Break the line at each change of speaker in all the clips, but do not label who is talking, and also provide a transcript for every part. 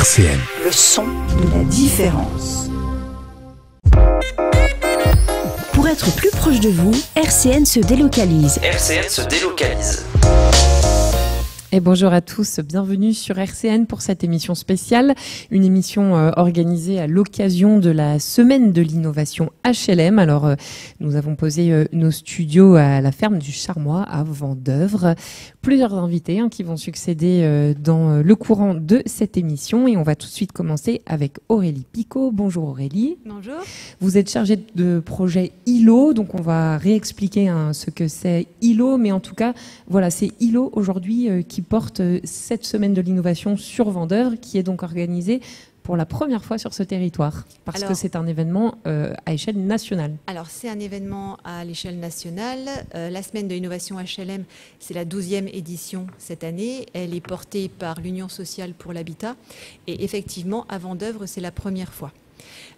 RCN.
Le son de la différence.
Pour être plus proche de vous, RCN se délocalise.
RCN se délocalise.
Et bonjour à tous, bienvenue sur RCN pour cette émission spéciale, une émission organisée à l'occasion de la semaine de l'innovation HLM. Alors nous avons posé nos studios à la ferme du Charmois à Vendeuvre. Plusieurs invités qui vont succéder dans le courant de cette émission et on va tout de suite commencer avec Aurélie Picot. Bonjour Aurélie.
Bonjour.
Vous êtes chargée de projet ILO, donc on va réexpliquer ce que c'est ILO, mais en tout cas, voilà, c'est ILO aujourd'hui qui porte cette semaine de l'innovation sur Vendeuvre, qui est donc organisée pour la première fois sur ce territoire, parce que c'est un événement à échelle nationale.
Alors, c'est un événement à l'échelle nationale. La semaine de l'innovation HLM, c'est la 12e édition cette année. Elle est portée par l'Union sociale pour l'habitat. Et effectivement, à Vendeuvre, c'est la première fois.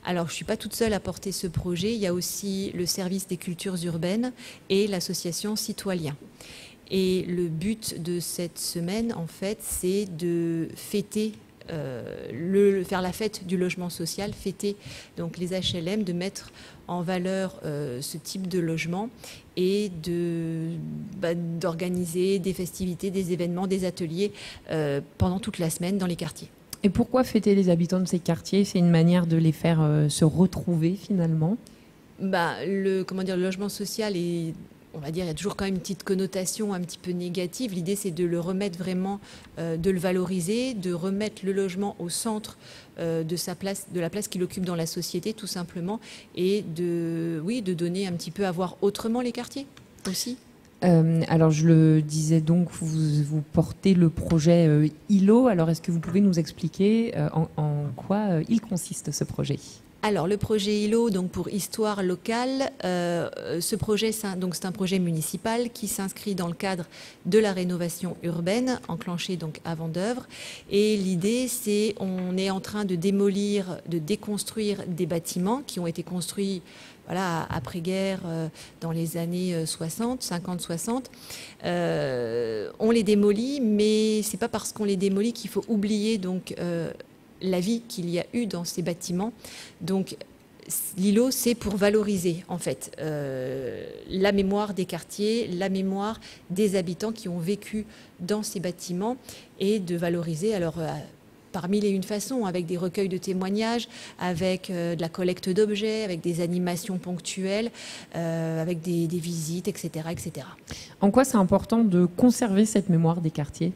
Alors, je ne suis pas toute seule à porter ce projet. Il y a aussi le service des cultures urbaines et l'association Citoyen. Et le but de cette semaine, en fait, c'est de fêter, faire la fête du logement social, fêter donc les HLM, de mettre en valeur ce type de logement et d'organiser des festivités, des événements, des ateliers pendant toute la semaine dans les quartiers.
Et pourquoi fêter les habitants de ces quartiers? C'est une manière de les faire se retrouver finalement?
Le logement social est... On va dire, il y a toujours quand même une petite connotation un petit peu négative. L'idée, c'est de le remettre vraiment, de le valoriser, de remettre le logement au centre de la place qu'il occupe dans la société, tout simplement, et de donner un petit peu à voir autrement les quartiers aussi.
Alors, je le disais donc, vous portez le projet ILO. Alors, est-ce que vous pouvez nous expliquer en quoi il consiste, ce projet ?
Alors, le projet ILO, donc pour Histoire locale, ce projet, c'est un projet municipal qui s'inscrit dans le cadre de la rénovation urbaine, enclenchée donc à Vendeuvre. Et l'idée, c'est on est en train de déconstruire des bâtiments qui ont été construits après-guerre, dans les années 50-60. On les démolit, mais c'est pas parce qu'on les démolit qu'il faut oublier donc la vie qu'il y a eu dans ces bâtiments. Donc, l'ILO, c'est pour valoriser, en fait, la mémoire des quartiers, la mémoire des habitants qui ont vécu dans ces bâtiments et de valoriser, par mille et une façons, avec des recueils de témoignages, avec de la collecte d'objets, avec des animations ponctuelles, avec des visites, etc., etc.
En quoi c'est important de conserver cette mémoire des quartiers ?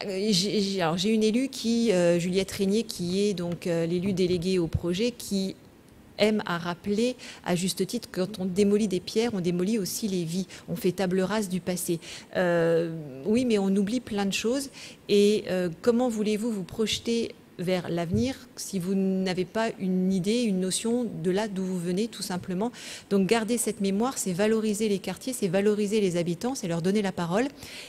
J'ai une élue Juliette Régnier, qui est donc l'élue déléguée au projet, qui aime à rappeler, à juste titre, que quand on démolit des pierres, on démolit aussi les vies. On fait table rase du passé. Oui, mais on oublie plein de choses. Et comment voulez-vous vous projeter vers l'avenir si vous n'avez pas une idée, une notion de là d'où vous venez, tout simplement. Donc garder cette mémoire, c'est valoriser les quartiers, c'est valoriser les habitants, c'est leur donner la parole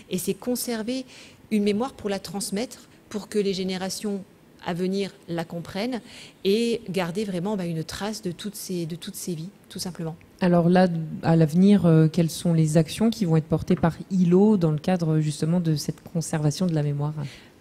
et c'est conserver une mémoire pour la transmettre, pour que les générations à venir la comprennent et garder vraiment une trace de toutes ces vies, tout simplement. Alors là,
à l'avenir, quelles sont les actions qui vont être portées par ILO dans le cadre justement de cette conservation de la mémoire ?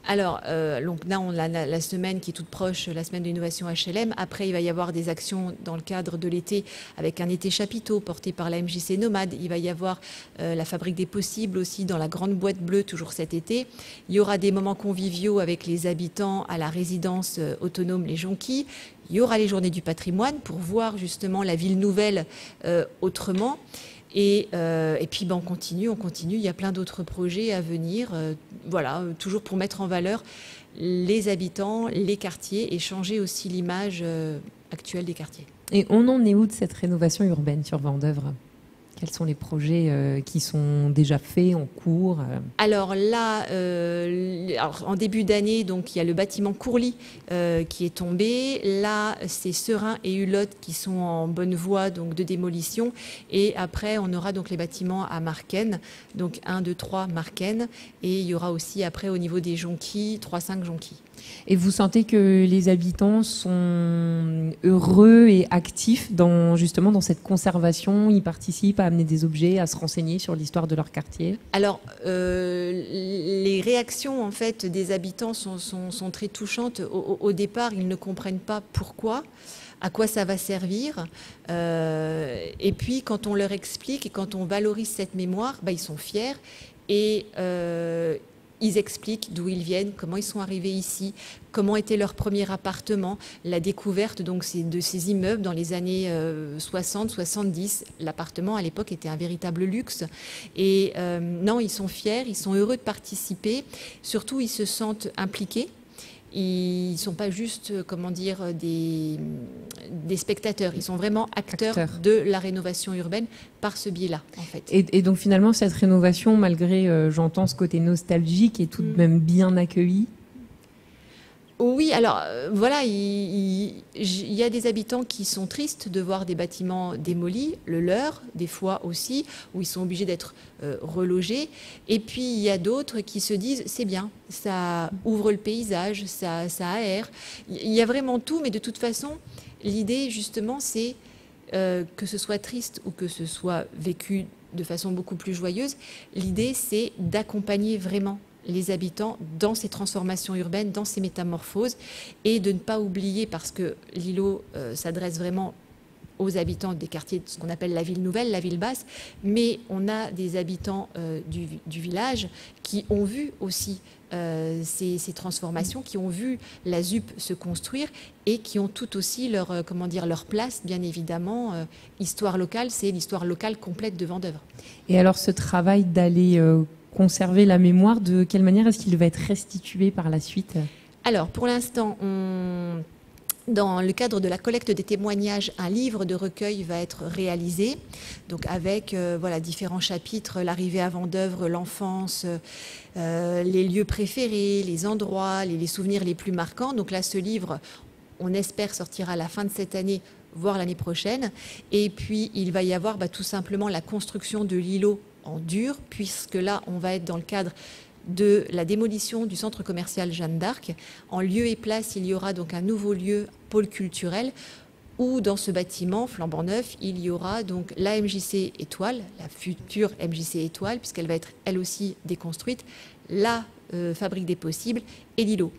Alors, donc là, on a la semaine qui est toute proche, la semaine de l'innovation HLM. Après, il va y avoir des actions dans le cadre de l'été, avec un été chapiteau porté par la MJC Nomade. Il va y avoir la Fabrique des Possibles aussi dans la Grande Boîte Bleue, toujours cet été. Il y aura des moments conviviaux avec les habitants à la résidence autonome Les Jonquilles. Il y aura les Journées du patrimoine pour voir justement la ville nouvelle autrement. Et puis on continue, il y a plein d'autres projets à venir, toujours pour mettre en valeur les habitants, les quartiers et changer aussi l'image actuelle des quartiers. Et on en est où de cette rénovation urbaine sur Vendeuvre ? Quels sont les projets qui sont déjà faits, en cours ? Alors là, en début d'année, donc il y a le bâtiment Courly qui est tombé. Là, c'est Serein et Hulotte qui sont en bonne voie donc de démolition. Et après, on aura donc les bâtiments à Marken, donc 1, 2, 3 Marken. Et il y aura aussi après au niveau des Jonquilles, 3, 5 Jonquilles. Et vous sentez que les habitants sont heureux et actifs justement dans cette conservation? Ils participent
à amener des objets, à se renseigner sur l'histoire de leur quartier?
Alors, les réactions en fait des habitants sont très touchantes. Au départ, ils ne comprennent pas pourquoi, à quoi ça va servir. Et puis, quand on leur explique et quand on valorise cette mémoire, ils sont fiers et ils expliquent d'où ils viennent, comment ils sont arrivés ici, comment était leur premier appartement, la découverte donc de ces immeubles dans les années 60-70. L'appartement à l'époque était un véritable luxe. Et non, ils sont fiers, ils sont heureux de participer. Surtout, ils se sentent impliqués. Ils ne sont pas juste, des spectateurs. Ils sont vraiment acteurs de la rénovation urbaine par ce biais-là, en fait.
Et donc finalement, cette rénovation, malgré, j'entends ce côté nostalgique, est tout de même bien accueillie?
Oui, alors voilà, il y a des habitants qui sont tristes de voir des bâtiments démolis, le leur, des fois aussi, où ils sont obligés d'être relogés. Et puis il y a d'autres qui se disent, c'est bien, ça ouvre le paysage, ça aère. Il y a vraiment tout, mais de toute façon, l'idée justement, c'est que ce soit triste ou que ce soit vécu de façon beaucoup plus joyeuse, l'idée c'est d'accompagner vraiment les habitants dans ces transformations urbaines, dans ces métamorphoses, et de ne pas oublier, parce que l'îlot s'adresse vraiment aux habitants des quartiers de ce qu'on appelle la ville nouvelle, la ville basse, mais on a des habitants du village qui ont vu aussi ces transformations, qui ont vu la ZUP se construire et qui ont tout aussi leur place, bien évidemment. Histoire locale, c'est l'histoire locale complète de Vendeuvre.
Et alors ce travail d'aller conserver la mémoire, de quelle manière est-ce qu'il va être restitué par la suite? Alors,
pour l'instant, dans le cadre de la collecte des témoignages, un livre de recueil va être réalisé, donc avec différents chapitres, l'arrivée à Vendeuvre, l'enfance, les lieux préférés, les endroits, les souvenirs les plus marquants. Donc là, ce livre, on espère, sortira à la fin de cette année, voire l'année prochaine. Et puis, il va y avoir tout simplement la construction de l'îlot en dur, puisque là, on va être dans le cadre de la démolition du centre commercial Jeanne d'Arc. En lieu et place, il y aura donc un nouveau lieu, pôle culturel, où dans ce bâtiment flambant neuf, il y aura donc la MJC Étoile, la future MJC Étoile, puisqu'elle va être elle aussi déconstruite, la fabrique des possibles et l'îlot.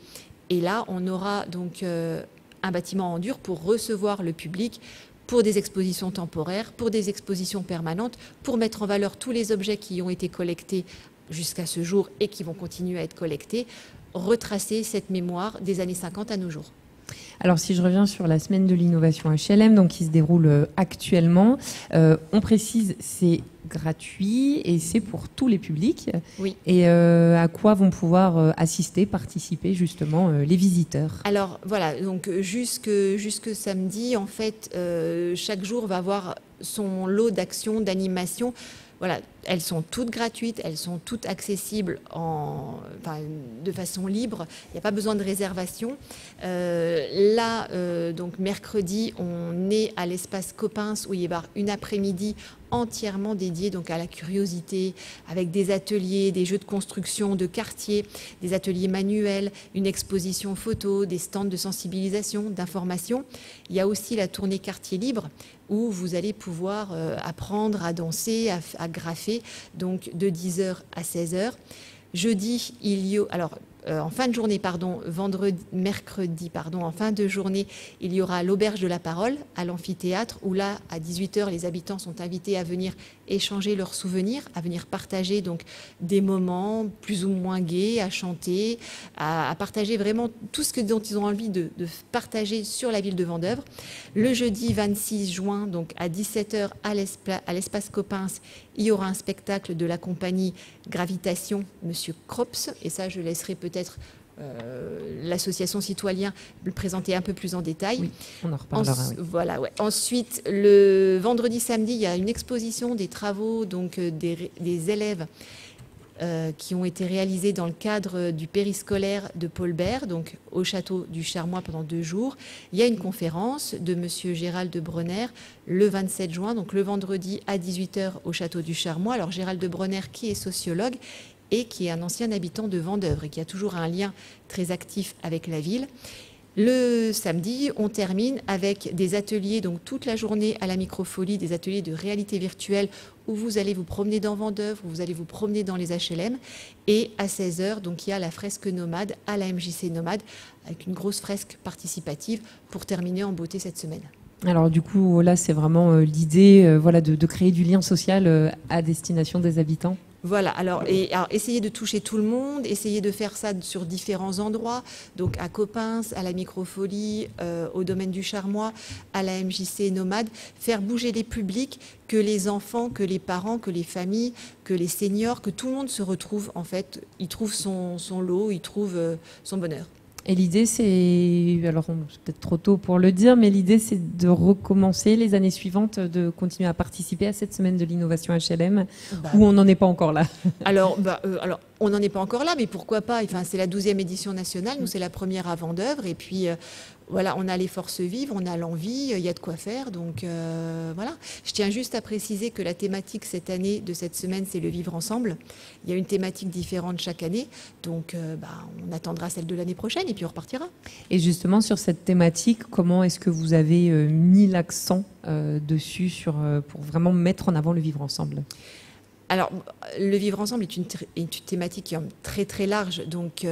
Et là, on aura donc un bâtiment en dur pour recevoir le public, pour des expositions temporaires, pour des expositions permanentes, pour mettre en valeur tous les objets qui ont été collectés jusqu'à ce jour et qui vont continuer à être collectés, retracer cette mémoire des années 50 à nos jours.
Alors si je reviens sur la semaine de l'innovation HLM, donc qui se déroule actuellement, on précise c'est gratuit et c'est pour tous les publics.
Oui.
Et à quoi vont pouvoir assister, participer justement les visiteurs?
Alors voilà, donc jusque samedi, en fait, chaque jour va avoir son lot d'actions, d'animations. Voilà, elles sont toutes gratuites, elles sont toutes accessibles de façon libre. Il n'y a pas besoin de réservation. Donc mercredi, on est à l'espace Coppens où il y aura une après-midi entièrement dédiée donc à la curiosité, avec des ateliers, des jeux de construction de quartier, des ateliers manuels, une exposition photo, des stands de sensibilisation, d'information. Il y a aussi la tournée Quartier Libre où vous allez pouvoir apprendre à danser, à graffer, donc de 10h à 16h. Jeudi, en fin de journée, mercredi, en fin de journée, il y aura l'Auberge de la Parole à l'amphithéâtre où là, à 18h, les habitants sont invités à venir échanger leurs souvenirs, à venir partager donc des moments plus ou moins gais, à chanter, à partager vraiment tout ce dont ils ont envie de partager sur la ville de Vendeuvre. Le jeudi 26 juin, donc à 17h à l'espace Coppens, il y aura un spectacle de la compagnie Gravitation, Monsieur Krops, et ça je laisserai peut-être l'association Citoyen le présenter un peu plus en détail.
Oui, on en reparlera. Oui.
Voilà, ouais. Ensuite, le vendredi, samedi, il y a une exposition des travaux donc, des élèves qui ont été réalisés dans le cadre du périscolaire de Paul Bert, donc au château du Charmois pendant 2 jours. Il y a une conférence de monsieur Gérald de Brenner le 27 juin, donc le vendredi à 18h au château du Charmois. Alors Gérald de Brenner qui est sociologue et qui est un ancien habitant de Vendeuvre et qui a toujours un lien très actif avec la ville. Le samedi, on termine avec des ateliers, donc toute la journée à la Microfolie, des ateliers de réalité virtuelle où vous allez vous promener dans Vendeuvre, où vous allez vous promener dans les HLM. Et à 16h, donc il y a la fresque nomade à la MJC Nomade, avec une grosse fresque participative pour terminer en beauté cette semaine.
Alors du coup, là, c'est vraiment l'idée voilà, de créer du lien social à destination des habitants.
Voilà, alors essayer de toucher tout le monde, essayer de faire ça sur différents endroits, donc à Coppens, à la Microfolie, au domaine du Charmois, à la MJC Nomade, faire bouger les publics, que les enfants, que les parents, que les familles, que les seniors, que tout le monde se retrouve en fait, il trouve son lot, il trouve son bonheur.
Et l'idée, c'est, alors c'est peut-être trop tôt pour le dire, mais l'idée, c'est de recommencer les années suivantes, de continuer à participer à cette semaine de l'innovation HLM, où on n'en est pas encore là.
Alors, on n'en est pas encore là, mais pourquoi pas? Enfin, c'est la 12e édition nationale, nous c'est la première à Vendeuvre, et puis voilà, on a les forces vives, on a l'envie, il y a de quoi faire, donc voilà. Je tiens juste à préciser que la thématique cette année, de cette semaine, c'est le vivre ensemble. Il y a une thématique différente chaque année, donc on attendra celle de l'année prochaine, et puis on repartira.
Et justement, sur cette thématique, comment est-ce que vous avez mis l'accent dessus pour vraiment mettre en avant le vivre ensemble ?
Alors, le vivre ensemble est une thématique qui est très très large, donc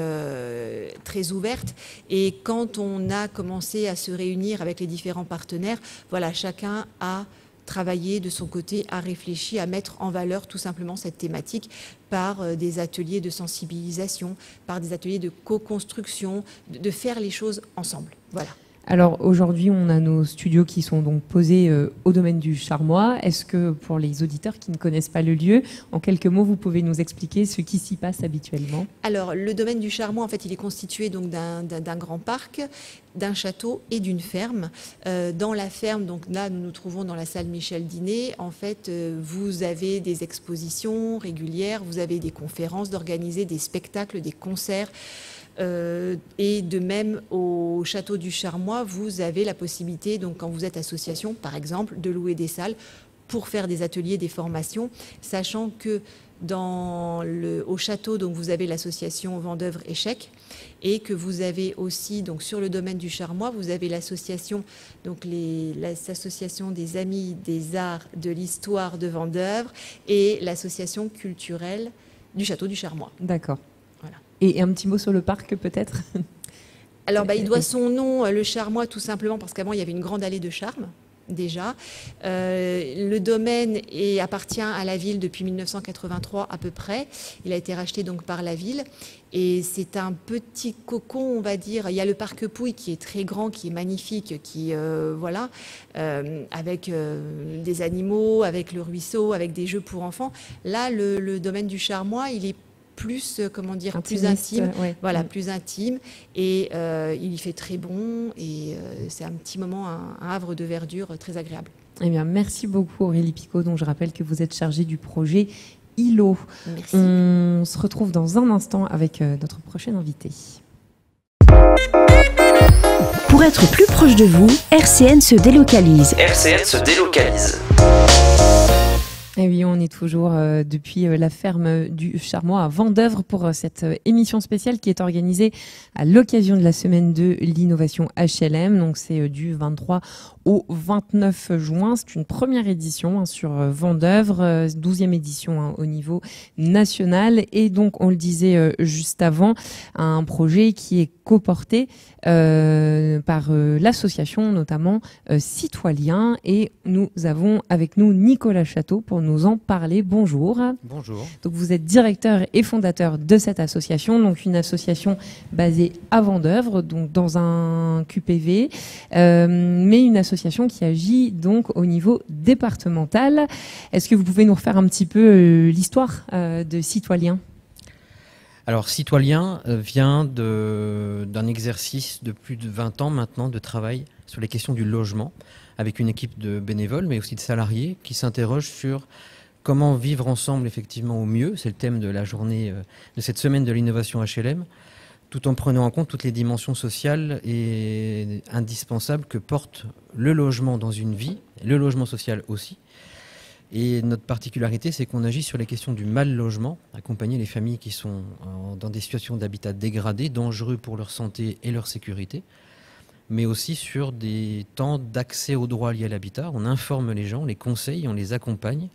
très ouverte. Et quand on a commencé à se réunir avec les différents partenaires, voilà, chacun a travaillé de son côté, a réfléchi à mettre en valeur tout simplement cette thématique par des ateliers de sensibilisation, par des ateliers de co-construction, de faire les choses ensemble. Voilà.
Alors aujourd'hui, on a nos studios qui sont donc posés au domaine du Charmois. Est-ce que pour les auditeurs qui ne connaissent pas le lieu, en quelques mots, vous pouvez nous expliquer ce qui s'y passe habituellement ?
Alors le domaine du Charmois, en fait, il est constitué donc d'un grand parc, d'un château et d'une ferme. Dans la ferme, donc là, nous nous trouvons dans la salle Michel Diné. En fait, vous avez des expositions régulières, vous avez des conférences, d'organiser des spectacles, des concerts. Et de même au château du Charmois, vous avez la possibilité, donc quand vous êtes association par exemple, de louer des salles pour faire des ateliers, des formations, sachant que au château, donc vous avez l'association Vendeuvre Échec, et que vous avez aussi, donc sur le domaine du Charmois, vous avez l'association, donc l'association des Amis des Arts de l'Histoire de Vendeuvre et l'association culturelle du château du Charmois.
D'accord.
Voilà.
Et un petit mot sur le parc peut-être ?
Alors il doit son nom, le Charmois, tout simplement parce qu'avant il y avait une grande allée de charme. Déjà. Le domaine appartient à la ville depuis 1983 à peu près. Il a été racheté donc par la ville. Et c'est un petit cocon, on va dire. Il y a le parc Pouille qui est très grand, qui est magnifique, avec des animaux, avec le ruisseau, avec des jeux pour enfants. Là, le domaine du Charmois, il est plus, plus intime,
ouais.
Voilà, plus intime, et il y fait très bon, et c'est un petit moment, un havre de verdure très agréable.
Eh bien, merci beaucoup Aurélie Picot, dont je rappelle que vous êtes chargée du projet ILO.
Merci.
On se retrouve dans un instant avec notre prochaine invitée.
Pour être plus proche de vous, RCN se délocalise.
RCN se délocalise.
Et oui, on est toujours depuis la ferme du Charmois à Vendeuvre pour cette émission spéciale qui est organisée à l'occasion de la semaine de l'innovation HLM. Donc c'est du 23 au 29 juin. C'est une première édition sur Vendeuvre, 12e édition au niveau national. Et donc, on le disait juste avant, un projet qui est coporté par l'association, notamment Citoyen. Et nous avons avec nous Nicolas Château pour nous en parler. Bonjour.
Bonjour.
Donc, vous êtes directeur et fondateur de cette association, donc une association basée à Vendeuvre, donc dans un QPV, mais une association qui agit donc au niveau départemental. Est-ce que vous pouvez nous refaire un petit peu l'histoire de Citoyen ?
Alors, Citoyen vient d'un exercice de plus de 20 ans maintenant de travail sur les questions du logement, avec une équipe de bénévoles, mais aussi de salariés, qui s'interrogent sur comment vivre ensemble effectivement au mieux. C'est le thème de la journée de cette semaine de l'innovation HLM, tout en prenant en compte toutes les dimensions sociales et indispensables que porte le logement dans une vie, le logement social aussi. Et notre particularité, c'est qu'on agit sur les questions du mal logement, accompagner les familles qui sont dans des situations d'habitat dégradé, dangereux pour leur santé et leur sécurité, mais aussi sur des temps d'accès aux droits liés à l'habitat. On informe les gens, on les conseille, on les accompagne,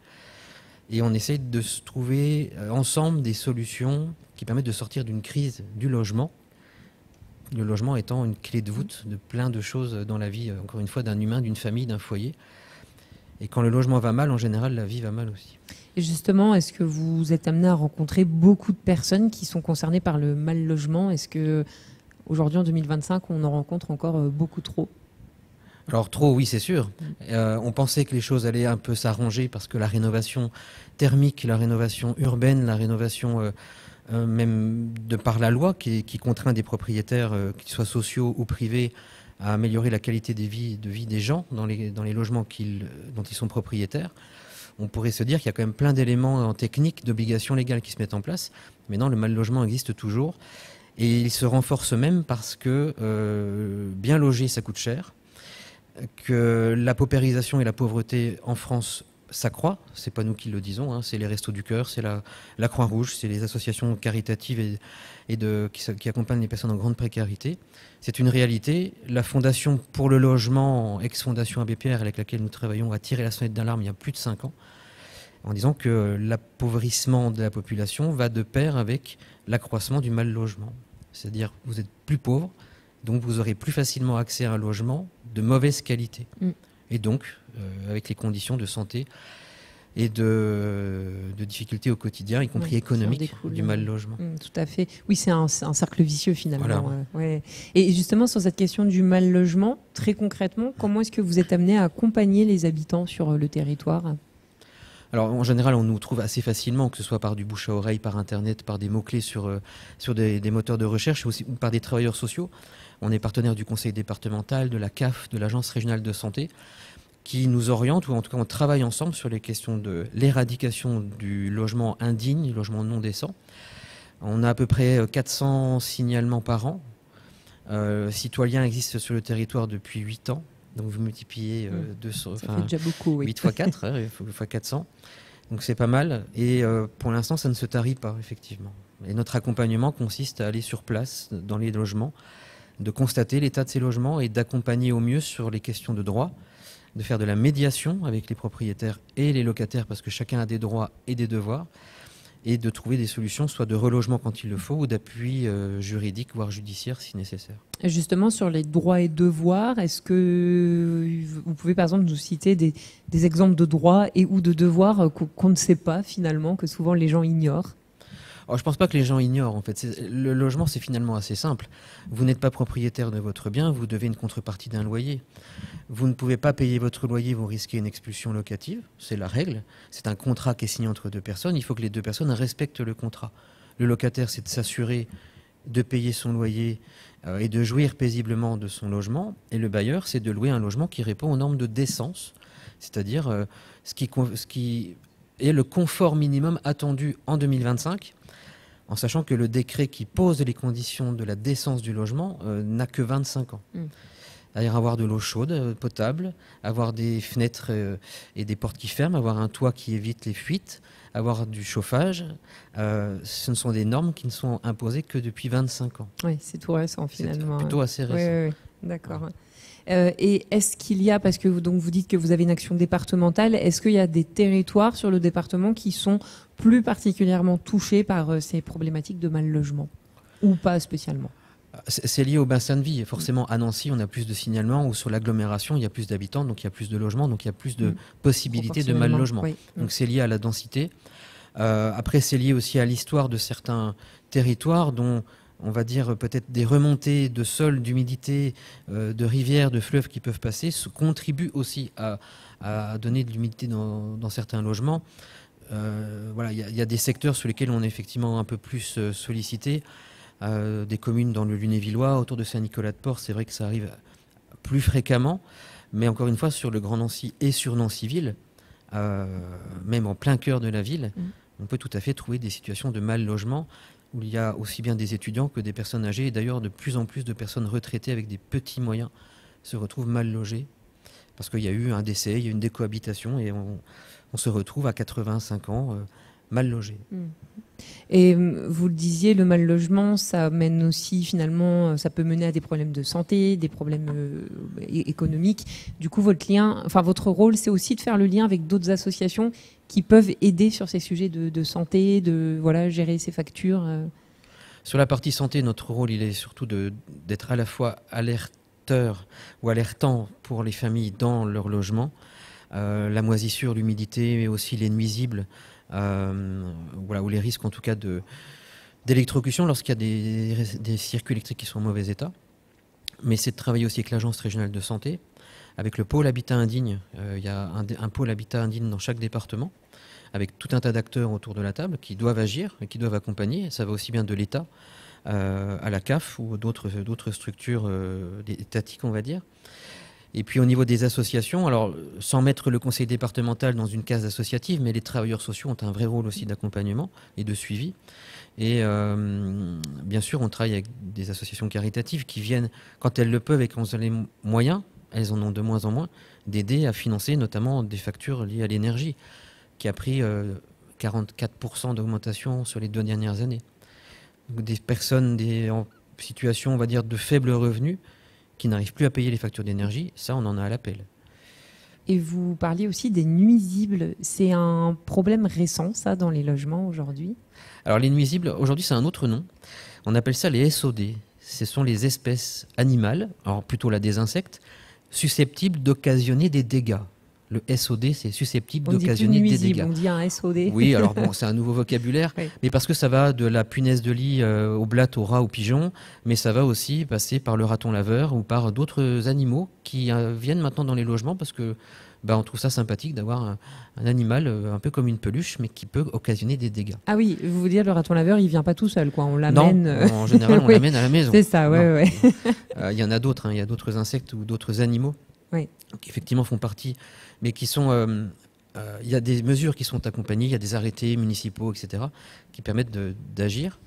et on essaie de se trouver ensemble des solutions qui permettent de sortir d'une crise du logement. Le logement étant une clé de voûte de plein de choses dans la vie, encore une fois, d'un humain, d'une famille, d'un foyer. Et quand le logement va mal, en général, la vie va mal aussi.
Et justement, est-ce que vous êtes amené à rencontrer beaucoup de personnes qui sont concernées par le mal logement? Est-ce que aujourd'hui, en 2025, on en rencontre encore beaucoup trop?
Alors trop, oui, c'est sûr. On pensait que les choses allaient un peu s'arranger parce que la rénovation thermique, la rénovation urbaine, la rénovation même de par la loi qui contraint des propriétaires, qu'ils soient sociaux ou privés, à améliorer la qualité de vie des gens dans les logements dont ils sont propriétaires. On pourrait se dire qu'il y a quand même plein d'éléments en technique, d'obligations légales qui se mettent en place. Mais non, le mal logement existe toujours. Et il se renforce même parce que bien loger, ça coûte cher. Que la paupérisation et la pauvreté en France s'accroît. C'est pas nous qui le disons, hein. C'est les Restos du Cœur, c'est la Croix-Rouge, c'est les associations caritatives qui accompagnent les personnes en grande précarité. C'est une réalité. La Fondation pour le logement, ex-fondation ABPR, avec laquelle nous travaillons, a tiré la sonnette d'alarme il y a plus de 5 ans, en disant que l'appauvrissement de la population va de pair avec l'accroissement du mal logement. C'est-à-dire que vous êtes plus pauvre, donc vous aurez plus facilement accès à un logement de mauvaise qualité. Et donc, avec les conditions de santé et de difficultés au quotidien, y compris économiques, du mal logement.
Tout à fait. Oui, c'est un cercle vicieux finalement.
Voilà.
Ouais. Et justement, sur cette question du mal logement, très concrètement, comment est-ce que vous êtes amené à accompagner les habitants sur le territoire ?
Alors, en général, on nous trouve assez facilement, que ce soit par du bouche à oreille, par Internet, par des mots-clés sur des moteurs de recherche, ou par des travailleurs sociaux. On est partenaire du conseil départemental, de la CAF, de l'Agence régionale de santé, qui nous orientent, ou en tout cas on travaille ensemble sur les questions de l'éradication du logement indigne, du logement non décent. On a à peu près 400 signalements par an. Citoyens existent sur le territoire depuis 8 ans. Donc vous multipliez 200,
ça fait déjà beaucoup, oui.
8 x 4, fois 400. Donc c'est pas mal. Et pour l'instant, ça ne se tarit pas, effectivement. Et notre accompagnement consiste à aller sur place, dans les logements, de constater l'état de ces logements et d'accompagner au mieux sur les questions de droit, de faire de la médiation avec les propriétaires et les locataires, parce que chacun a des droits et des devoirs, et de trouver des solutions, soit de relogement quand il le faut, ou d'appui juridique, voire judiciaire, si nécessaire.
Et justement, sur les droits et devoirs, est-ce que vous pouvez par exemple nous citer des exemples de droits et ou de devoirs qu'on ne sait pas finalement, que souvent les gens ignorent ?
Alors, je ne pense pas que les gens ignorent, en fait. Le logement, c'est finalement assez simple. Vous n'êtes pas propriétaire de votre bien, vous devez une contrepartie d'un loyer. Vous ne pouvez pas payer votre loyer, vous risquez une expulsion locative. C'est la règle. C'est un contrat qui est signé entre deux personnes. Il faut que les deux personnes respectent le contrat. Le locataire, c'est de s'assurer de payer son loyer et de jouir paisiblement de son logement. Et le bailleur, c'est de louer un logement qui répond aux normes de décence, c'est-à-dire ce qui est le confort minimum attendu en 2025, en sachant que le décret qui pose les conditions de la décence du logement n'a que 25 ans. C'est-à-dire avoir de l'eau chaude, potable, avoir des fenêtres et des portes qui ferment, avoir un toit qui évite les fuites, avoir du chauffage. Ce ne sont des normes qui ne sont imposées que depuis 25 ans.
Oui, c'est tout récent finalement.
C'est plutôt assez récent.
Oui. D'accord. Ouais. Et est-ce qu'il y a, parce que donc vous dites que vous avez une action départementale, est-ce qu'il y a des territoires sur le département qui sont plus particulièrement touchés par ces problématiques de mal logement, ou pas spécialement ?
C'est lié au bassin de vie. Forcément, à Nancy, on a plus de signalements, ou sur l'agglomération, il y a plus d'habitants, donc il y a plus de logements, donc il y a plus de possibilités de mal logement. Oui. Donc c'est lié à la densité. Après, c'est lié aussi à l'histoire de certains territoires dont on va dire peut-être des remontées de sol, d'humidité, de rivières, de fleuves qui peuvent passer, contribuent aussi à donner de l'humidité dans certains logements. Voilà, il y a des secteurs sur lesquels on est effectivement un peu plus sollicité. Des communes dans le Lunévillois, autour de Saint-Nicolas-de-Port, c'est vrai que ça arrive plus fréquemment. Mais encore une fois, sur le Grand Nancy et sur Nancy-Ville, même en plein cœur de la ville, on peut tout à fait trouver des situations de mal logement, où il y a aussi bien des étudiants que des personnes âgées, et d'ailleurs de plus en plus de personnes retraitées avec des petits moyens se retrouvent mal logées, parce qu'il y a eu un décès, il y a eu une décohabitation, et on se retrouve à 85 ans mal logé.
Et vous le disiez, le mal logement, ça mène aussi finalement, ça peut mener à des problèmes de santé, des problèmes économiques. Du coup, votre rôle, c'est aussi de faire le lien avec d'autres associations qui peuvent aider sur ces sujets de santé, de gérer ces factures.
Sur la partie santé, notre rôle, il est surtout d'être à la fois alerteur ou alertant pour les familles dans leur logement. La moisissure, l'humidité, mais aussi les nuisibles, ou les risques en tout cas d'électrocution lorsqu'il y a des circuits électriques qui sont en mauvais état. Mais c'est de travailler aussi avec l'Agence régionale de santé, avec le pôle habitat indigne. Il y a un pôle habitat indigne dans chaque département, avec tout un tas d'acteurs autour de la table qui doivent agir et qui doivent accompagner. Ça va aussi bien de l'État à la CAF ou d'autres structures étatiques, on va dire. Et puis au niveau des associations, alors sans mettre le conseil départemental dans une case associative, mais les travailleurs sociaux ont un vrai rôle aussi d'accompagnement et de suivi. Et bien sûr, on travaille avec des associations caritatives qui viennent, quand elles le peuvent et quand elles ont les moyens, elles en ont de moins en moins, d'aider à financer notamment des factures liées à l'énergie, qui a pris 44% d'augmentation sur les 2 dernières années. Des personnes en situation, on va dire, de faible revenu, qui n'arrivent plus à payer les factures d'énergie, ça, on en a à l'appel.
Et vous parliez aussi des nuisibles. C'est un problème récent, ça, dans les logements aujourd'hui?
Alors, les nuisibles, aujourd'hui, c'est un autre nom. On appelle ça les SOD. Ce sont les espèces animales, alors plutôt là des insectes, susceptibles d'occasionner des dégâts. Le SOD, c'est susceptible d'occasionner des dégâts.
On dit un SOD.
Oui, alors bon, c'est un nouveau vocabulaire, oui. Mais parce que ça va de la punaise de lit aux blattes, aux rats, aux pigeons, mais ça va aussi passer par le raton laveur ou par d'autres animaux qui viennent maintenant dans les logements parce que on trouve ça sympathique d'avoir un animal un peu comme une peluche, mais qui peut occasionner des dégâts.
Ah oui, vous voulez dire le raton laveur, il vient pas tout seul, quoi. On l'amène.
Non, en général, on
oui.
l'amène à la maison.
C'est ça, ouais.
Il y en a d'autres, il y a d'autres insectes ou d'autres animaux qui effectivement font partie, mais qui sont... il y a des mesures qui sont accompagnées, il y a des arrêtés municipaux, etc., qui permettent d'agir.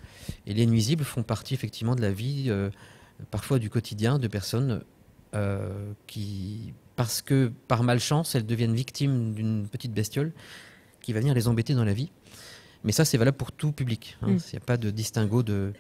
Et les nuisibles font partie effectivement de la vie, parfois du quotidien, de personnes qui, parce que par malchance, elles deviennent victimes d'une petite bestiole qui va venir les embêter dans la vie. Mais ça, c'est valable pour tout public. Il n'y a pas de distinguo de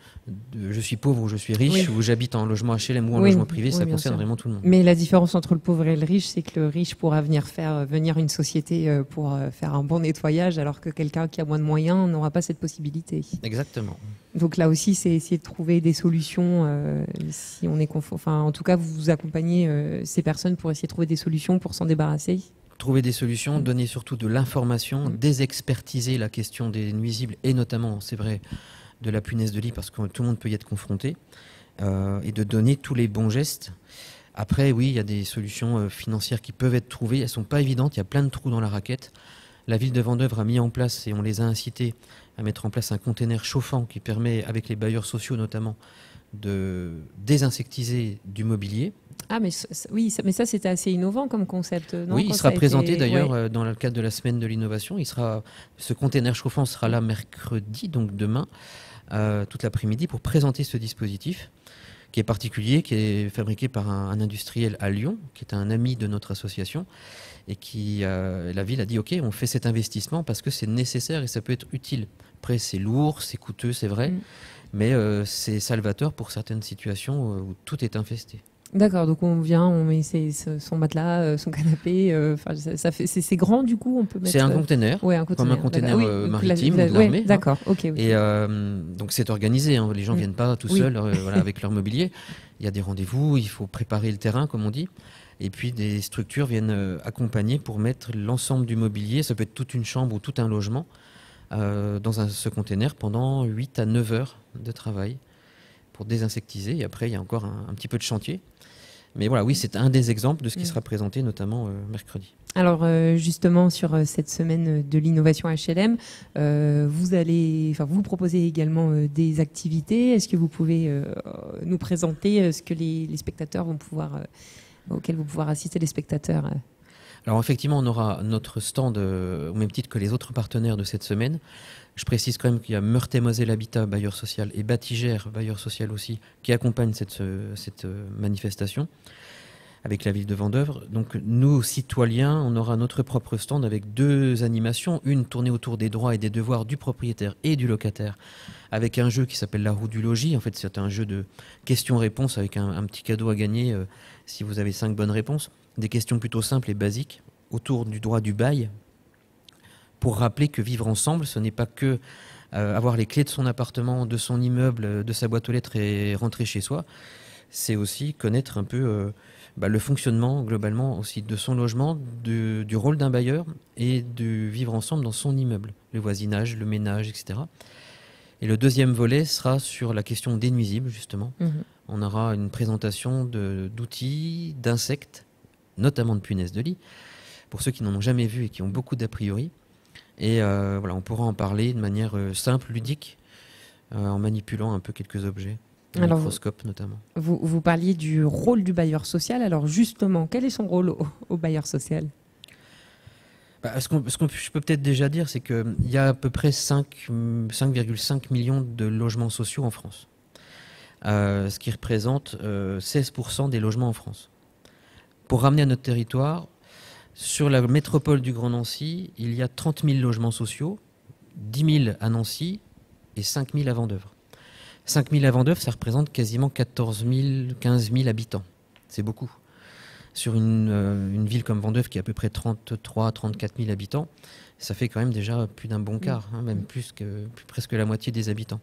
je suis pauvre ou je suis riche, ou j'habite en logement HLM ou en logement privé. Ça concerne vraiment tout le monde.
Mais la différence entre le pauvre et le riche, c'est que le riche pourra venir faire venir une société pour faire un bon nettoyage, alors que quelqu'un qui a moins de moyens n'aura pas cette possibilité.
Exactement.
Donc là aussi, c'est essayer de trouver des solutions. Si on est en tout cas, vous accompagnez ces personnes pour essayer de trouver des solutions pour s'en débarrasser.
Trouver des solutions, donner surtout de l'information, désexpertiser la question des nuisibles et notamment, c'est vrai, de la punaise de lit parce que tout le monde peut y être confronté et de donner tous les bons gestes. Après, oui, il y a des solutions financières qui peuvent être trouvées. Elles ne sont pas évidentes, il y a plein de trous dans la raquette. La ville de Vendeuvre a mis en place, et on les a incités à mettre en place un container chauffant qui permet, avec les bailleurs sociaux notamment, de désinsectiser du mobilier.
Ah, mais ça c'était assez innovant comme concept, non?
Oui, il sera présenté d'ailleurs dans le cadre de la semaine de l'innovation. Ce container chauffant sera là mercredi, donc demain, toute l'après-midi, pour présenter ce dispositif qui est particulier, qui est fabriqué par un industriel à Lyon, qui est un ami de notre association, et la ville a dit ok, on fait cet investissement parce que c'est nécessaire et ça peut être utile. Après, c'est lourd, c'est coûteux, c'est vrai, mais c'est salvateur pour certaines situations où tout est infesté.
D'accord, donc on vient, on met son matelas, son canapé, c'est grand du coup, on peut mettre...
C'est un container, comme un container maritime ou de l'armée.
D'accord, ok.
Et donc c'est organisé, les gens ne viennent pas tout seuls avec leur mobilier. Il y a des rendez-vous, il faut préparer le terrain, comme on dit. Et puis des structures viennent accompagner pour mettre l'ensemble du mobilier, ça peut être toute une chambre ou tout un logement, dans ce container pendant 8 à 9 heures de travail pour désinsectiser. Et après, il y a encore un petit peu de chantier. Mais voilà, oui, c'est un des exemples de ce qui sera présenté, notamment mercredi.
Alors, justement, sur cette semaine de l'innovation HLM, vous proposez également des activités. Est-ce que vous pouvez nous présenter ce que les spectateurs vont pouvoir, auxquels vont pouvoir assister les spectateurs?
Alors effectivement, on aura notre stand au même titre que les autres partenaires de cette semaine. Je précise quand même qu'il y a Meurthe-et-Moselle Habitat, bailleur social, et Batigère, bailleur social aussi, qui accompagnent cette manifestation. avec la ville de Vendeuvre. Donc nous, citoyens, on aura notre propre stand avec 2 animations, une tournée autour des droits et des devoirs du propriétaire et du locataire, avec un jeu qui s'appelle la roue du logis. En fait, c'est un jeu de questions-réponses avec un petit cadeau à gagner si vous avez 5 bonnes réponses. Des questions plutôt simples et basiques autour du droit du bail, pour rappeler que vivre ensemble, ce n'est pas que avoir les clés de son appartement, de son immeuble, de sa boîte aux lettres et rentrer chez soi. C'est aussi connaître un peu le fonctionnement globalement aussi de son logement, du rôle d'un bailleur et de vivre ensemble dans son immeuble, le voisinage, le ménage, etc. Et le deuxième volet sera sur la question des nuisibles, justement. On aura une présentation d'outils, d'insectes, notamment de punaises de lit, pour ceux qui n'en ont jamais vu et qui ont beaucoup d'a priori. Et voilà, on pourra en parler de manière simple, ludique, en manipulant un peu quelques objets. Un microscope notamment.
Vous parliez du rôle du bailleur social. Alors justement, quel est son rôle au bailleur social ?
Ce que je peux peut-être déjà dire, c'est qu'il y a à peu près 5,5 millions de logements sociaux en France. Ce qui représente 16% des logements en France. Pour ramener à notre territoire, sur la métropole du Grand Nancy, il y a 30 000 logements sociaux, 10 000 à Nancy et 5 000 à Vendeuvre. 5 000 à Vendeuvre, ça représente quasiment 14 000, 15 000 habitants. C'est beaucoup. Sur une ville comme Vendeuvre qui a à peu près 33 34 000 habitants, ça fait quand même déjà plus d'un bon quart, même presque la moitié des habitants.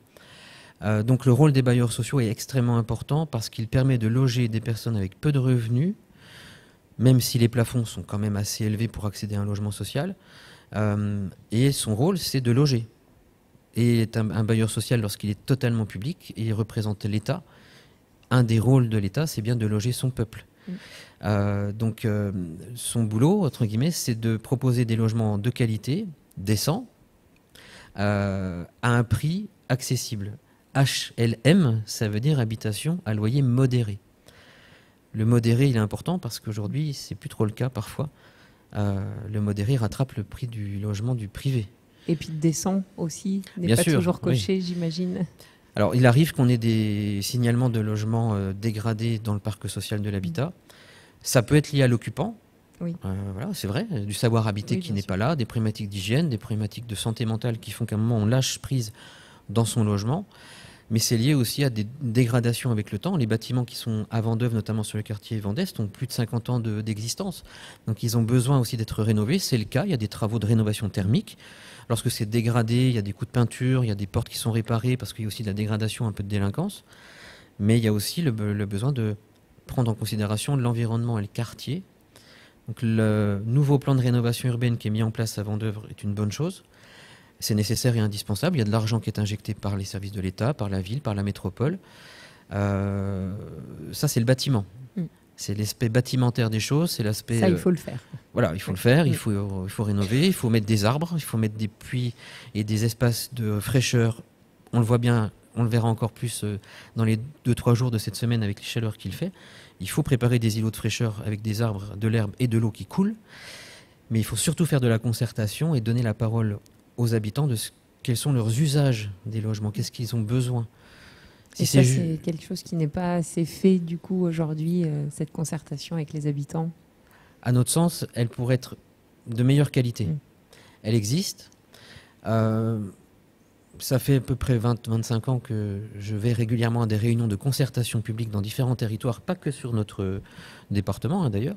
Donc le rôle des bailleurs sociaux est extrêmement important parce qu'il permet de loger des personnes avec peu de revenus, même si les plafonds sont quand même assez élevés pour accéder à un logement social. Et son rôle, c'est de loger. Et un bailleur social, lorsqu'il est totalement public, et il représente l'État, un des rôles de l'État, c'est bien de loger son peuple. Donc son boulot, entre guillemets, c'est de proposer des logements de qualité, décents, à un prix accessible. HLM, ça veut dire habitation à loyer modéré. Le modéré, il est important parce qu'aujourd'hui, c'est plus trop le cas parfois. Le modéré rattrape le prix du logement du privé.
Et puis décent aussi, n'est
Bien
pas
sûr,
toujours coché,
oui.
J'imagine.
Alors, il arrive qu'on ait des signalements de logements dégradés dans le parc social de l'habitat. Ça peut être lié à l'occupant.
Oui.
Voilà, c'est vrai. Du savoir habiter
Oui,
qui
bien
n'est
sûr.
pas là, des problématiques d'hygiène, des problématiques de santé mentale qui font qu'à un moment, on lâche prise dans son logement. Mais c'est lié aussi à des dégradations avec le temps. Les bâtiments qui sont à Vendeuvre, notamment sur le quartier Vendeste, ont plus de 50 ans d'existence. Donc ils ont besoin aussi d'être rénovés. C'est le cas. Il y a des travaux de rénovation thermique. Lorsque c'est dégradé, il y a des coups de peinture, il y a des portes qui sont réparées parce qu'il y a aussi de la dégradation, un peu de délinquance. Mais il y a aussi le besoin de prendre en considération l'environnement et le quartier. Donc le nouveau plan de rénovation urbaine qui est mis en place à Vendeuvre est une bonne chose. C'est nécessaire et indispensable. Il y a de l'argent qui est injecté par les services de l'État, par la ville, par la métropole. Ça, c'est le bâtiment. C'est l'aspect bâtimentaire des choses. C'est l'aspect.
Ça, il faut le faire.
Voilà, il faut le faire. Il faut rénover. Il faut mettre des arbres. Il faut mettre des puits et des espaces de fraîcheur. On le voit bien. On le verra encore plus dans les 2-3 jours de cette semaine avec les chaleurs qu'il fait. Il faut préparer des îlots de fraîcheur avec des arbres, de l'herbe et de l'eau qui coule. Mais il faut surtout faire de la concertation et donner la parole aux habitants de quels sont leurs usages des logements, qu'est-ce qu'ils ont besoin.
Et ça, c'est quelque chose qui n'est pas assez fait du coup aujourd'hui, cette concertation avec les habitants.
À notre sens, elle pourrait être de meilleure qualité. Elle existe. Ça fait à peu près 20-25 ans que je vais régulièrement à des réunions de concertation publique dans différents territoires, pas que sur notre département d'ailleurs.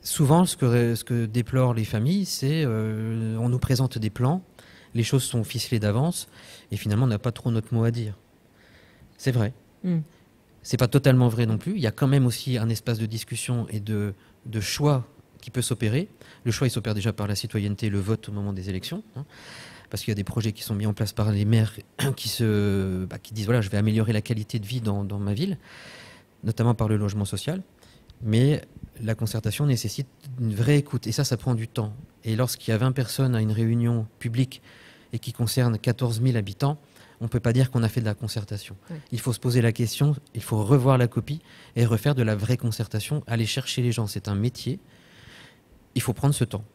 Souvent, ce que déplorent les familles, c'est on nous présente des plans, les choses sont ficelées d'avance, et finalement, on n'a pas trop notre mot à dire. C'est vrai. C'est pas totalement vrai non plus. Il y a quand même aussi un espace de discussion et de choix qui peut s'opérer. Le choix, il s'opère déjà par la citoyenneté, le vote au moment des élections. Parce qu'il y a des projets qui sont mis en place par les maires qui disent voilà, je vais améliorer la qualité de vie dans ma ville, notamment par le logement social. Mais la concertation nécessite une vraie écoute. Et ça prend du temps. Et lorsqu'il y a 20 personnes à une réunion publique et qui concerne 14 000 habitants, on ne peut pas dire qu'on a fait de la concertation. Ouais. Il faut se poser la question, il faut revoir la copie et refaire de la vraie concertation, aller chercher les gens. C'est un métier. Il faut prendre ce temps.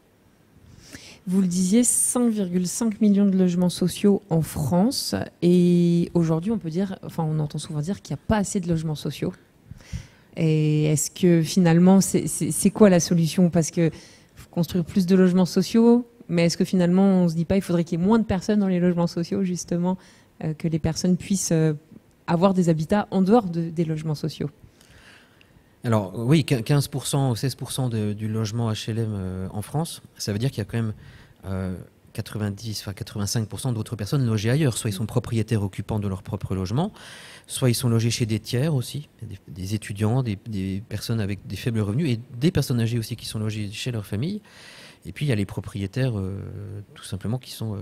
Vous le disiez, 5,5 millions de logements sociaux en France. Et aujourd'hui, on peut dire, enfin, on entend souvent dire qu'il n'y a pas assez de logements sociaux. Et est-ce que finalement, c'est quoi la solution? Parce que faut construire plus de logements sociaux, mais est-ce que finalement, on se dit pas il faudrait qu'il y ait moins de personnes dans les logements sociaux, justement, que les personnes puissent avoir des habitats en dehors des logements sociaux?
Alors oui, 15% ou 16% du logement HLM en France, ça veut dire qu'il y a quand même 85% d'autres personnes logées ailleurs. Soit ils sont propriétaires occupants de leur propre logement, soit ils sont logés chez des tiers aussi, des étudiants, des personnes avec des faibles revenus et des personnes âgées aussi qui sont logées chez leur famille. Et puis il y a les propriétaires tout simplement qui sont...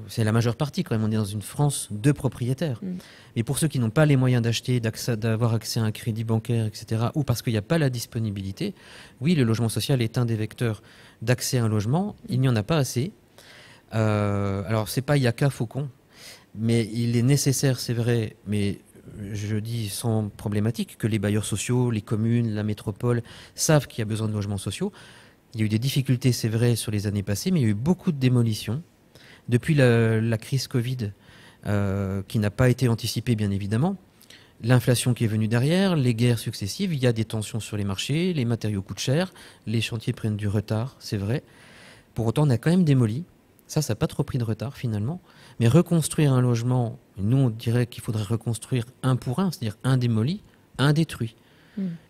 c'est la majeure partie quand même, on est dans une France de propriétaires. Mais pour ceux qui n'ont pas les moyens d'acheter, d'avoir accès à un crédit bancaire, etc., ou parce qu'il n'y a pas la disponibilité, oui, le logement social est un des vecteurs d'accès à un logement. Il n'y en a pas assez. Alors, c'est pas Yaka Faucon, mais il est nécessaire, c'est vrai, mais je dis sans problématique, que les bailleurs sociaux, les communes, la métropole savent qu'il y a besoin de logements sociaux. Il y a eu des difficultés, c'est vrai, sur les années passées, mais il y a eu beaucoup de démolitions. Depuis la crise Covid, qui n'a pas été anticipée, bien évidemment, l'inflation qui est venue derrière, les guerres successives, il y a des tensions sur les marchés, les matériaux coûtent cher, les chantiers prennent du retard, c'est vrai. Pour autant, on a quand même démoli. Ça n'a pas trop pris de retard, finalement. Mais reconstruire un logement, nous, on dirait qu'il faudrait reconstruire un pour un, c'est-à-dire un démoli, un détruit.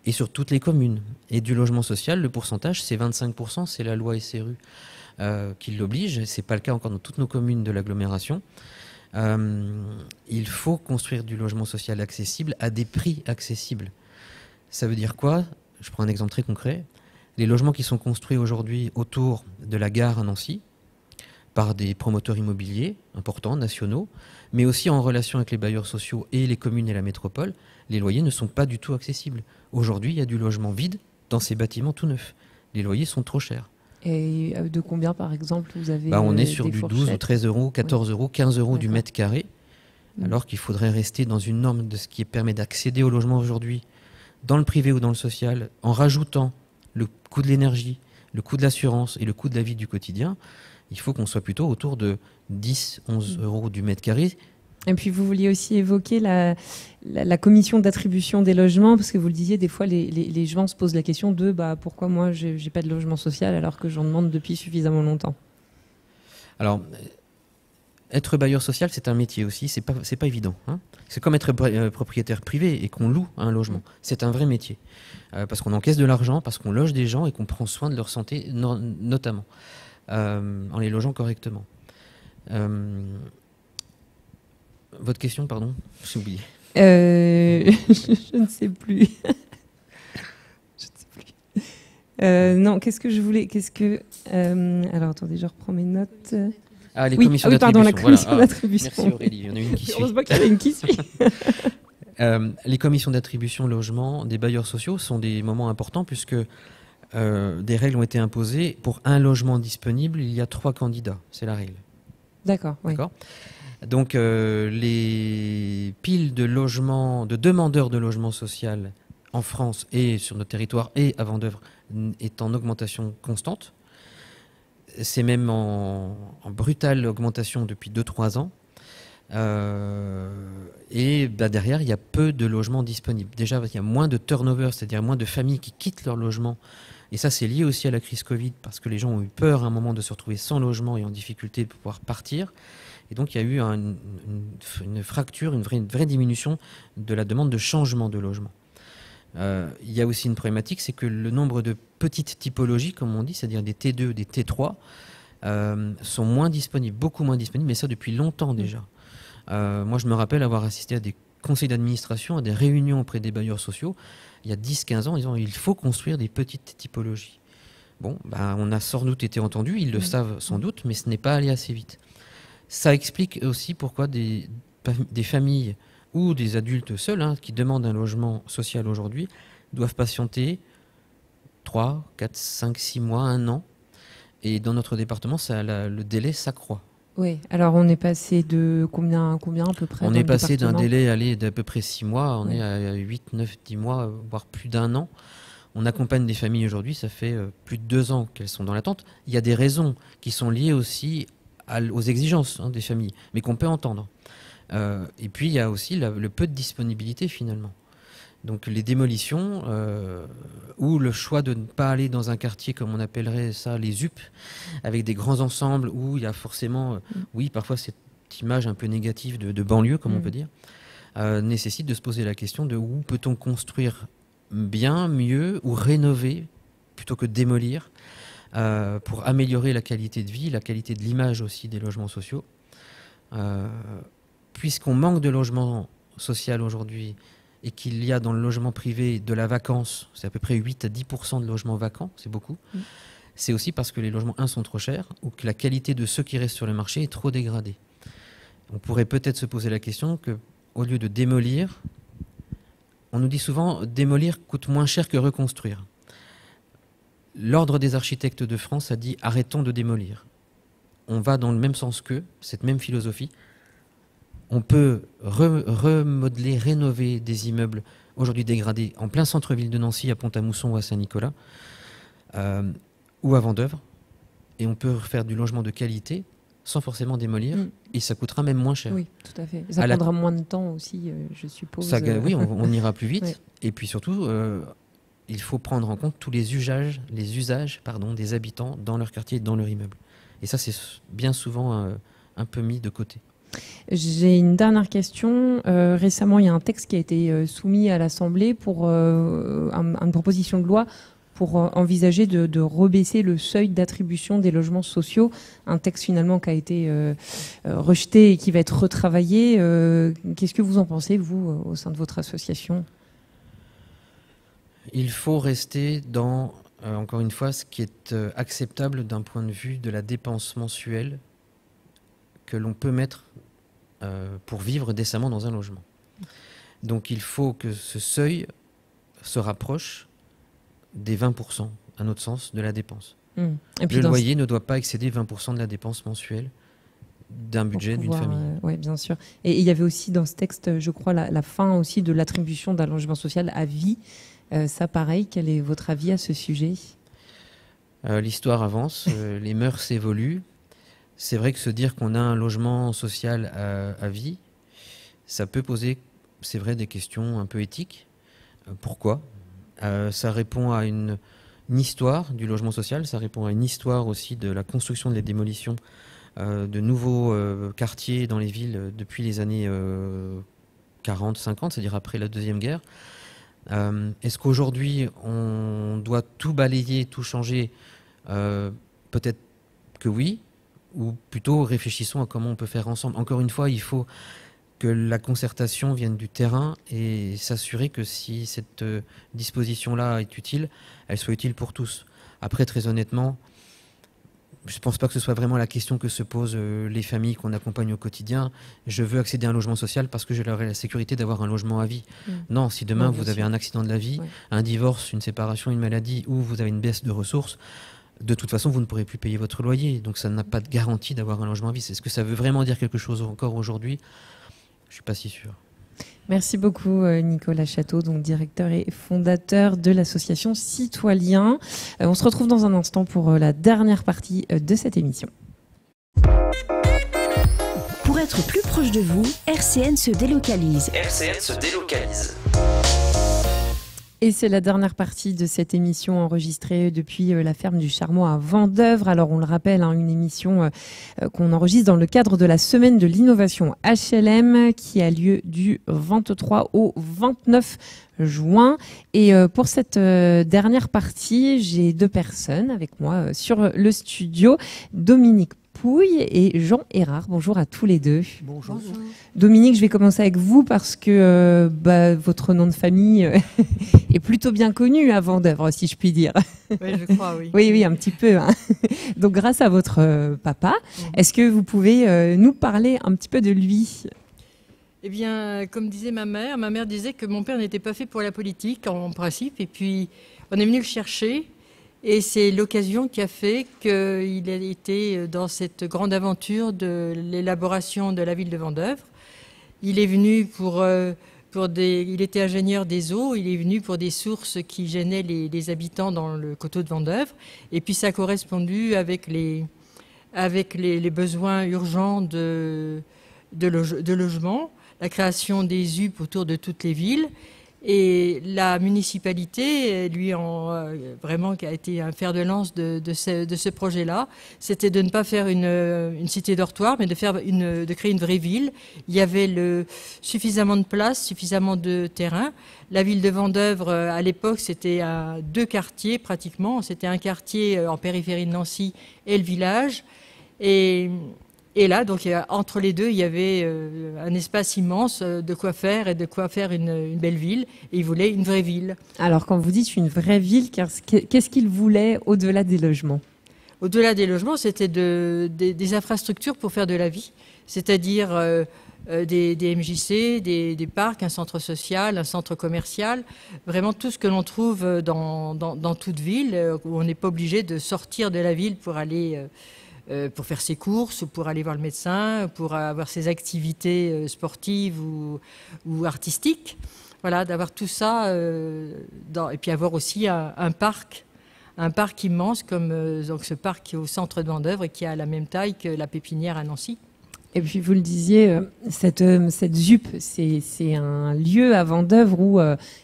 Et sur toutes les communes. Et du logement social, le pourcentage, c'est 25%, c'est la loi SRU qui l'oblige. Ce n'est pas le cas encore dans toutes nos communes de l'agglomération. Il faut construire du logement social accessible à des prix accessibles. Ça veut dire quoi? Je prends un exemple très concret. Les logements qui sont construits aujourd'hui autour de la gare à Nancy, par des promoteurs immobiliers importants, nationaux, mais aussi en relation avec les bailleurs sociaux et les communes et la métropole, les loyers ne sont pas du tout accessibles. Aujourd'hui, il y a du logement vide dans ces bâtiments tout neufs. Les loyers sont trop chers.
Et de combien, par exemple, vous avez
on est sur du 12 ou 13 euros, 14 euros, 15 euros du mètre carré, alors qu'il faudrait rester dans une norme de ce qui permet d'accéder au logement aujourd'hui, dans le privé ou dans le social, en rajoutant le coût de l'énergie, le coût de l'assurance et le coût de la vie du quotidien. Il faut qu'on soit plutôt autour de 10, 11 euros du mètre carré.
Et puis vous vouliez aussi évoquer la commission d'attribution des logements, parce que vous le disiez, des fois les gens se posent la question de pourquoi moi j'ai pas de logement social alors que j'en demande depuis suffisamment longtemps.
Alors, être bailleur social, c'est un métier aussi, c'est pas évident. Hein. C'est comme être propriétaire privé et qu'on loue un logement. C'est un vrai métier. Parce qu'on encaisse de l'argent, parce qu'on loge des gens et qu'on prend soin de leur santé, notamment, en les logeant correctement. Votre question, pardon, j'ai oublié.
Je ne sais plus. Non, qu'est-ce que je voulais alors, attendez, je reprends mes notes.
Ah, les commissions d'attribution.
Pardon, la commission d'attribution.
Merci Aurélie, il y en a une qui suit.
Heureusement qu'il y en a une qui suit.
Les commissions d'attribution logement des bailleurs sociaux sont des moments importants puisque des règles ont été imposées. Pour un logement disponible, il y a 3 candidats. C'est la règle.
D'accord, oui.
D'accord. Donc, les piles de demandeurs de logement social en France et sur notre territoire et à Vendeuvre est en augmentation constante. C'est même en brutale augmentation depuis 2-3 ans. Et derrière, il y a peu de logements disponibles. Déjà, il y a moins de turnover, c'est-à-dire moins de familles qui quittent leur logement. Et ça, c'est lié aussi à la crise Covid, parce que les gens ont eu peur à un moment de se retrouver sans logement et en difficulté de pouvoir partir. Et donc, il y a eu une fracture, une vraie diminution de la demande de changement de logement. Il y a aussi une problématique, c'est que le nombre de petites typologies, comme on dit, c'est-à-dire des T2, des T3, sont moins disponibles, beaucoup moins disponibles, mais ça depuis longtemps déjà. Moi, je me rappelle avoir assisté à des conseils d'administration, à des réunions auprès des bailleurs sociaux, il y a 10-15 ans, en disant il faut construire des petites typologies. Bon, on a sans doute été entendu, ils le savent sans doute, mais ce n'est pas allé assez vite. Ça explique aussi pourquoi des familles ou des adultes seuls qui demandent un logement social aujourd'hui doivent patienter 3, 4, 5, 6 mois, 1 an. Et dans notre département, le délai s'accroît.
Oui, alors on est passé de combien à peu près?
On est passé d'un délai d'à peu près 6 mois, on est à 8, 9, 10 mois, voire plus d'1 an. On accompagne des familles aujourd'hui, ça fait plus de 2 ans qu'elles sont dans l'attente. Il y a des raisons qui sont liées aussi aux exigences des familles, mais qu'on peut entendre. Et puis il y a aussi le peu de disponibilité finalement. Donc les démolitions ou le choix de ne pas aller dans un quartier comme on appellerait ça les UP, avec des grands ensembles où il y a forcément, oui, parfois cette image un peu négative de banlieue, comme on peut dire, nécessite de se poser la question de où peut-on construire bien, mieux ou rénover plutôt que démolir pour améliorer la qualité de vie, la qualité de l'image aussi des logements sociaux. Puisqu'on manque de logements sociaux aujourd'hui et qu'il y a dans le logement privé de la vacance, c'est à peu près 8 à 10% de logements vacants, c'est beaucoup, c'est aussi parce que les logements, sont trop chers ou que la qualité de ceux qui restent sur le marché est trop dégradée. On pourrait peut-être se poser la question qu'au lieu de démolir, on nous dit souvent démolir coûte moins cher que reconstruire. L'Ordre des architectes de France a dit arrêtons de démolir. On va dans le même sens qu'eux, cette même philosophie. On peut remodeler, rénover des immeubles aujourd'hui dégradés en plein centre-ville de Nancy, à Pont-à-Mousson ou à Saint-Nicolas, ou à Vendeuvre. Et on peut faire du logement de qualité sans forcément démolir, et ça coûtera même moins cher.
Oui, tout à fait. Ça prendra moins de temps aussi, je suppose.
Oui, on ira plus vite.
Ouais.
Et puis surtout, il faut prendre en compte tous les usages des habitants dans leur quartier et dans leur immeuble. Et ça, c'est bien souvent un peu mis de côté.
J'ai une dernière question. Récemment, il y a un texte qui a été soumis à l'Assemblée pour une proposition de loi pour envisager de rebaisser le seuil d'attribution des logements sociaux. Un texte finalement qui a été rejeté et qui va être retravaillé. Qu'est-ce que vous en pensez, vous, au sein de votre association ?
Il faut rester dans, encore une fois, ce qui est acceptable d'un point de vue de la dépense mensuelle que l'on peut mettre pour vivre décemment dans un logement. Donc il faut que ce seuil se rapproche des 20%, à notre sens, de la dépense. Et puis le loyer ne doit pas excéder 20% de la dépense mensuelle d'un budget d'une famille.
Oui, bien sûr. Et il y avait aussi dans ce texte, je crois, la fin aussi de l'attribution d'un logement social à vie. Ça, pareil, quel est votre avis à ce sujet ?
L'histoire avance, les mœurs évoluent. C'est vrai que se dire qu'on a un logement social à vie, ça peut poser, c'est vrai, des questions un peu éthiques. Pourquoi ? Ça répond à une histoire du logement social, ça répond à une histoire aussi de la construction, de la démolition de nouveaux quartiers dans les villes depuis les années 40-50, c'est-à-dire après la Deuxième Guerre. Est-ce qu'aujourd'hui, on doit tout balayer, tout changer ? Peut-être que oui, ou plutôt réfléchissons à comment on peut faire ensemble. Encore une fois, il faut que la concertation vienne du terrain et s'assurer que si cette disposition-là est utile, elle soit utile pour tous. Après, très honnêtement, je ne pense pas que ce soit vraiment la question que se posent les familles qu'on accompagne au quotidien. Je veux accéder à un logement social parce que j'aurai la sécurité d'avoir un logement à vie. Non, si demain vous avez un accident de la vie, un divorce, une séparation, une maladie, ou vous avez une baisse de ressources, de toute façon, vous ne pourrez plus payer votre loyer. Donc ça n'a pas de garantie d'avoir un logement à vie. Est-ce que ça veut vraiment dire quelque chose encore aujourd'hui ? Je ne suis pas si sûr.
Merci beaucoup Nicolas Château, donc directeur et fondateur de l'association Citoyen. On se retrouve dans un instant pour la dernière partie de cette émission.
Pour être plus proche de vous, RCN se délocalise.
RCN se délocalise.
Et c'est la dernière partie de cette émission enregistrée depuis la ferme du Charmot à Vendeuvre. Alors on le rappelle, une émission qu'on enregistre dans le cadre de la semaine de l'innovation HLM qui a lieu du 23 au 29 juin. Et pour cette dernière partie, j'ai deux personnes avec moi sur le studio, Dominique Pouille et Jean Erard. Bonjour à tous les deux.
Bonjour.
Dominique, je vais commencer avec vous parce que votre nom de famille est plutôt bien connu à Vendeuvre, si je puis dire.
Oui, je crois, oui.
Oui, un petit peu. Donc, grâce à votre papa, est-ce que vous pouvez nous parler un petit peu de lui ?
Eh bien, comme disait ma mère disait que mon père n'était pas fait pour la politique, en principe. Et puis, on est venu le chercher. Et c'est l'occasion qui a fait qu'il a été dans cette grande aventure de l'élaboration de la ville de Vendeuvre. Il est venu il était ingénieur des eaux, il est venu pour des sources qui gênaient les habitants dans le coteau de Vendeuvre. Et puis ça a correspondu avec les besoins urgents de logement, la création des UP autour de toutes les villes. Et la municipalité, lui, vraiment, qui a été un fer de lance de ce projet-là, c'était de ne pas faire une cité dortoir, mais de créer une vraie ville. Il y avait suffisamment de place, suffisamment de terrain. La ville de Vendeuvre, à l'époque, c'était 2 quartiers pratiquement. C'était un quartier en périphérie de Nancy et le village. Et là, donc, entre les deux, il y avait un espace immense de quoi faire et de quoi faire une belle ville. Et ils voulaient une vraie ville.
Alors, quand vous dites une vraie ville, qu'est-ce qu'ils voulaient au-delà des logements?
Au-delà des logements, c'était des infrastructures pour faire de la vie. C'est-à-dire des MJC, des parcs, un centre social, un centre commercial. Vraiment tout ce que l'on trouve dans toute ville, où on n'est pas obligé de sortir de la ville pour aller... pour faire ses courses, pour aller voir le médecin, pour avoir ses activités sportives ou artistiques. Voilà, d'avoir tout ça, et puis avoir aussi un parc immense, comme donc ce parc qui est au centre de Vendeuvre et qui a la même taille que la Pépinière à Nancy.
Et puis vous le disiez, cette ZUP, c'est un lieu à Vendeuvre où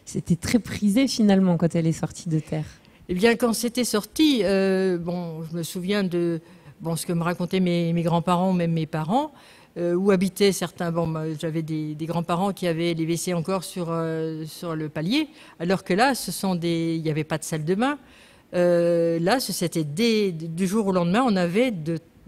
c'était très prisé finalement quand elle est sortie de terre.
Eh bien, quand c'était sorti, je me souviens de... ce que me racontaient mes grands-parents, même mes parents, où habitaient certains... j'avais des grands-parents qui avaient les WC encore sur le palier, alors que là, il n'y avait pas de salle de bain. Là, c'était du jour au lendemain, on avait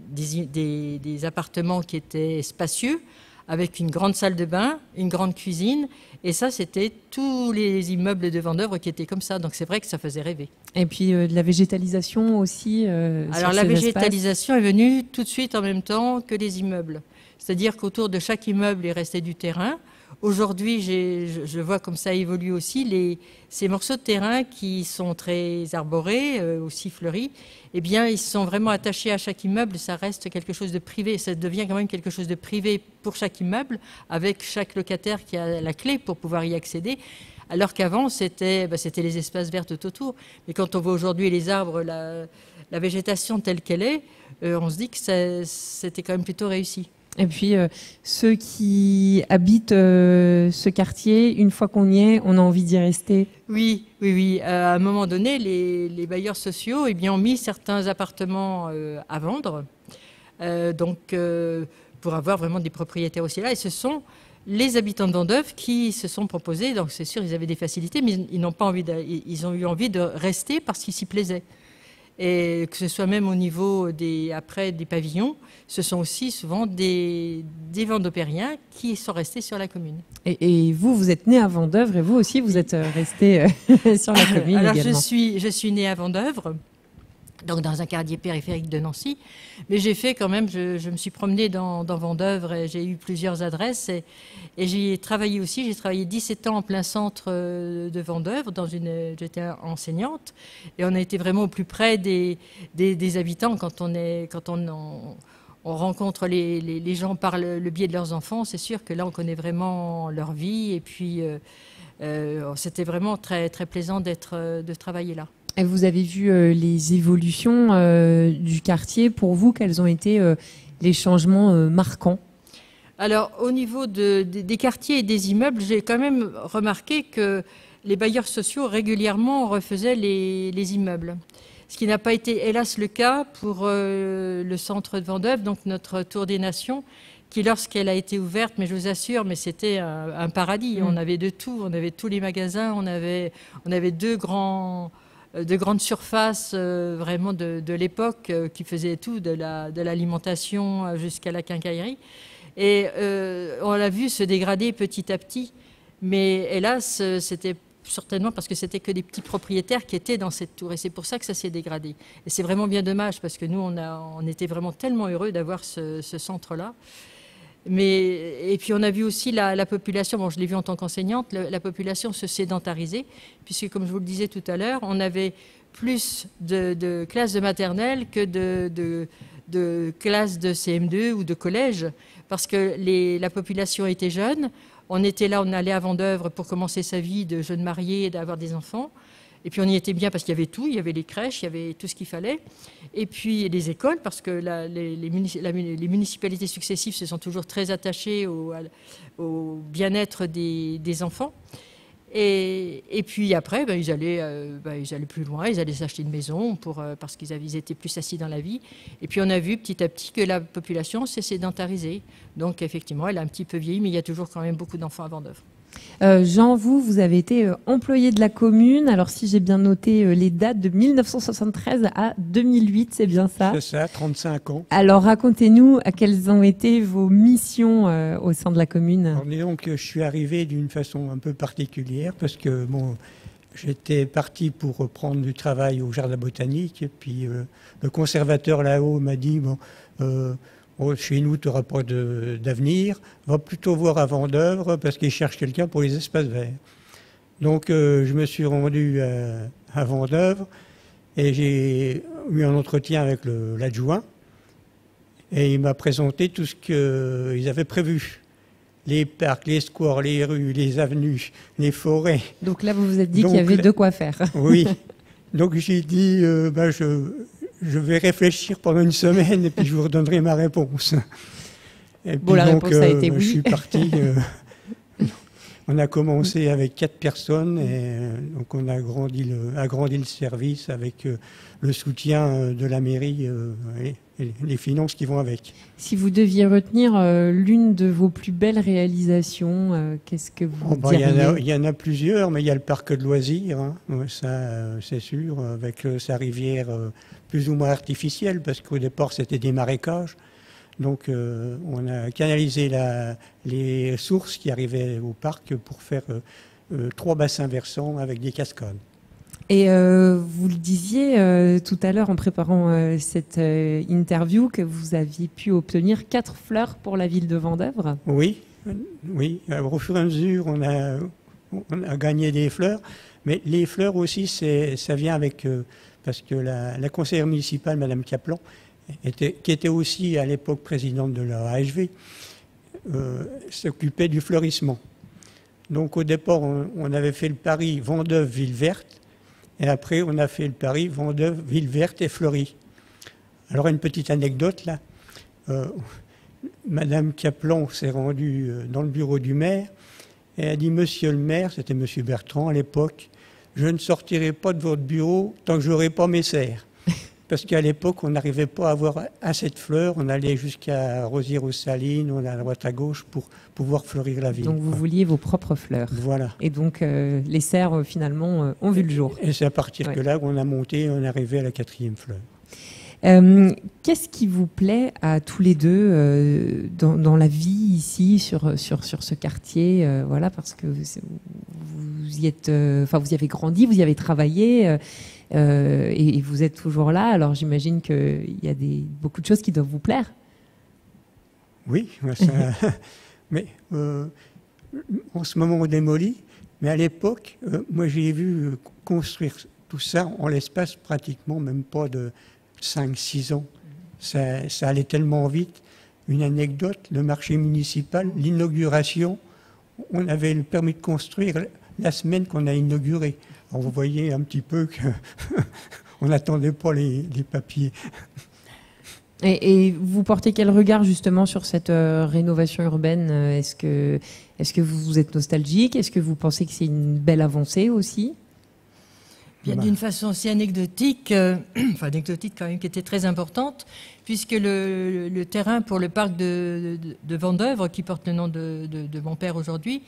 des appartements qui étaient spacieux, avec une grande salle de bain, une grande cuisine. Et ça, c'était tous les immeubles de Vendeuvre qui étaient comme ça. Donc c'est vrai que ça faisait rêver.
Et puis de la végétalisation aussi.
Alors la végétalisation est venue tout de suite en même temps que les immeubles. C'est-à-dire qu'autour de chaque immeuble, il restait du terrain. Aujourd'hui, je vois comme ça évolue aussi ces morceaux de terrain qui sont très arborés, aussi fleuris. Eh bien, ils sont vraiment attachés à chaque immeuble. Ça reste quelque chose de privé. Ça devient quand même quelque chose de privé pour chaque immeuble, avec chaque locataire qui a la clé pour pouvoir y accéder. Alors qu'avant, c'était les espaces verts tout autour. Mais quand on voit aujourd'hui les arbres, la végétation telle qu'elle est, on se dit que c'était quand même plutôt réussi.
Et puis, ceux qui habitent ce quartier, une fois qu'on y est, on a envie d'y rester.
Oui. À un moment donné, les bailleurs sociaux ont mis certains appartements à vendre, pour avoir vraiment des propriétaires aussi là. Et ce sont les habitants de Vendeuvre qui se sont proposés. Donc c'est sûr, ils avaient des facilités, mais ils n'ont pas envie ils ont eu envie de rester parce qu'ils s'y plaisaient. Et que ce soit même au niveau des pavillons, ce sont aussi souvent des vendopériens qui sont restés sur la commune.
Et vous êtes né à Vendeuvre et vous aussi, vous êtes resté sur la commune
alors
également.
Je suis né à Vendeuvre, donc dans un quartier périphérique de Nancy. Mais j'ai fait quand même, je me suis promenée dans Vendeuvre et j'ai eu plusieurs adresses. Et j'y travaillé aussi. J'ai travaillé 17 ans en plein centre de Vendeuvre. J'étais enseignante. Et on a été vraiment au plus près des habitants quand on rencontre les gens par le biais de leurs enfants. C'est sûr que là, on connaît vraiment leur vie. Et puis, c'était vraiment très, très plaisant de travailler là.
Et vous avez vu les évolutions du quartier. Pour vous, quels ont été les changements marquants?
Alors, au niveau des quartiers et des immeubles, j'ai quand même remarqué que les bailleurs sociaux régulièrement refaisaient les immeubles. Ce qui n'a pas été, hélas, le cas pour le centre de Vendeuvre, donc notre Tour des Nations, qui, lorsqu'elle a été ouverte, mais je vous assure, mais c'était un paradis. On avait de tout, on avait tous les magasins, on avait de grandes surfaces vraiment de l'époque qui faisaient tout, de l'alimentation jusqu'à la quincaillerie. Et on l'a vu se dégrader petit à petit. Mais hélas, c'était certainement parce que c'était que des petits propriétaires qui étaient dans cette tour. Et c'est pour ça que ça s'est dégradé. Et c'est vraiment bien dommage parce que nous, on était vraiment tellement heureux d'avoir ce centre-là. Et puis on a vu aussi la population, bon je l'ai vu en tant qu'enseignante, la population se sédentariser, puisque comme je vous le disais tout à l'heure, on avait plus de classes de maternelle que de classes de CM2 ou de collège, parce que la population était jeune. On était là, on allait à Vendeuvre pour commencer sa vie de jeune marié et d'avoir des enfants. Et puis on y était bien parce qu'il y avait tout, il y avait les crèches, il y avait tout ce qu'il fallait. Et puis les écoles, parce que les municipalités successives se sont toujours très attachées au bien-être des enfants. Et puis après, ils allaient plus loin, ils allaient s'acheter une maison parce qu'ils étaient plus assis dans la vie. Et puis on a vu petit à petit que la population s'est sédentarisée. Donc effectivement, elle a un petit peu vieilli, mais il y a toujours quand même beaucoup d'enfants à Vendeuvre.
Jean, vous avez été employé de la commune. Alors si j'ai bien noté les dates, de 1973 à 2008, c'est bien ça?
C'est ça, 35 ans.
Alors racontez-nous quelles ont été vos missions au sein de la commune.
Alors, disons que je suis arrivé d'une façon un peu particulière parce que j'étais parti pour reprendre du travail au jardin botanique et puis le conservateur là-haut m'a dit chez nous, tu n'auras pas d'avenir. Va plutôt voir à Vendeuvre parce qu'il cherche quelqu'un pour les espaces verts. Donc, je me suis rendu à Vendeuvre et j'ai eu un entretien avec l'adjoint. Et il m'a présenté tout ce qu'ils avaient prévu. Les parcs, les squares, les rues, les avenues, les forêts.
Donc là, vous vous êtes dit qu'il y avait de quoi faire.
Oui. Donc, j'ai dit, je vais réfléchir pendant une semaine et puis je vous redonnerai ma réponse. Et puis
la réponse a été oui.
Je suis parti. On a commencé avec 4 personnes et donc on a agrandi le service avec le soutien de la mairie et les finances qui vont avec.
Si vous deviez retenir l'une de vos plus belles réalisations, qu'est-ce que vous diriez?
Il y en a plusieurs, mais il y a le parc de loisirs, hein. Ça c'est sûr, avec sa rivière plus ou moins artificielle, parce qu'au départ c'était des marécages. Donc on a canalisé les sources qui arrivaient au parc pour faire 3 bassins versants avec des cascades.
Et vous le disiez tout à l'heure en préparant cette interview que vous aviez pu obtenir 4 fleurs pour la ville de Vendeuvre.
Oui. Au fur et à mesure, on a gagné des fleurs. Mais les fleurs aussi, ça vient avec... parce que la conseillère municipale, Madame Caplan, qui était aussi à l'époque présidente de la AHV, s'occupait du fleurissement. Donc au départ, on avait fait le pari Vendeuvre, ville verte. Et après, on a fait le pari Vendeuvre, ville verte et fleurie. Alors, une petite anecdote là. Madame Caplan s'est rendue dans le bureau du maire et a dit: Monsieur le maire, c'était Monsieur Bertrand à l'époque, je ne sortirai pas de votre bureau tant que je n'aurai pas mes serres. Parce qu'à l'époque, on n'arrivait pas à avoir assez de fleurs. On allait jusqu'à Rosières-aux-Salines, on allait à droite à gauche pour pouvoir fleurir la ville.
Donc vous vouliez vos propres fleurs.
Voilà.
Et donc les serres, finalement, ont vu le jour.
Et c'est à partir de là qu'on a monté, on est arrivé à la 4e fleur.
Qu'est-ce qui vous plaît à tous les deux dans la vie ici, sur ce quartier, voilà, parce que vous y êtes, vous y avez grandi, vous y avez travaillé, et vous êtes toujours là. Alors j'imagine qu'il y a beaucoup de choses qui doivent vous plaire.
Oui, mais en ce moment on démolit, mais à l'époque, moi j'ai vu construire tout ça en l'espace pratiquement même pas de 5-6 ans. Ça allait tellement vite. Une anecdote, le marché municipal, l'inauguration, on avait le permis de construire la semaine qu'on a inauguré. Alors vous voyez un petit peu qu'on n'attendait pas les papiers.
Et vous portez quel regard justement sur cette rénovation urbaine? Est-ce que vous êtes nostalgique? Est-ce que vous pensez que c'est une belle avancée aussi?
D'une façon aussi anecdotique, anecdotique quand même, qui était très importante, puisque le terrain pour le parc de Vendeuvre, qui porte le nom de mon père aujourd'hui,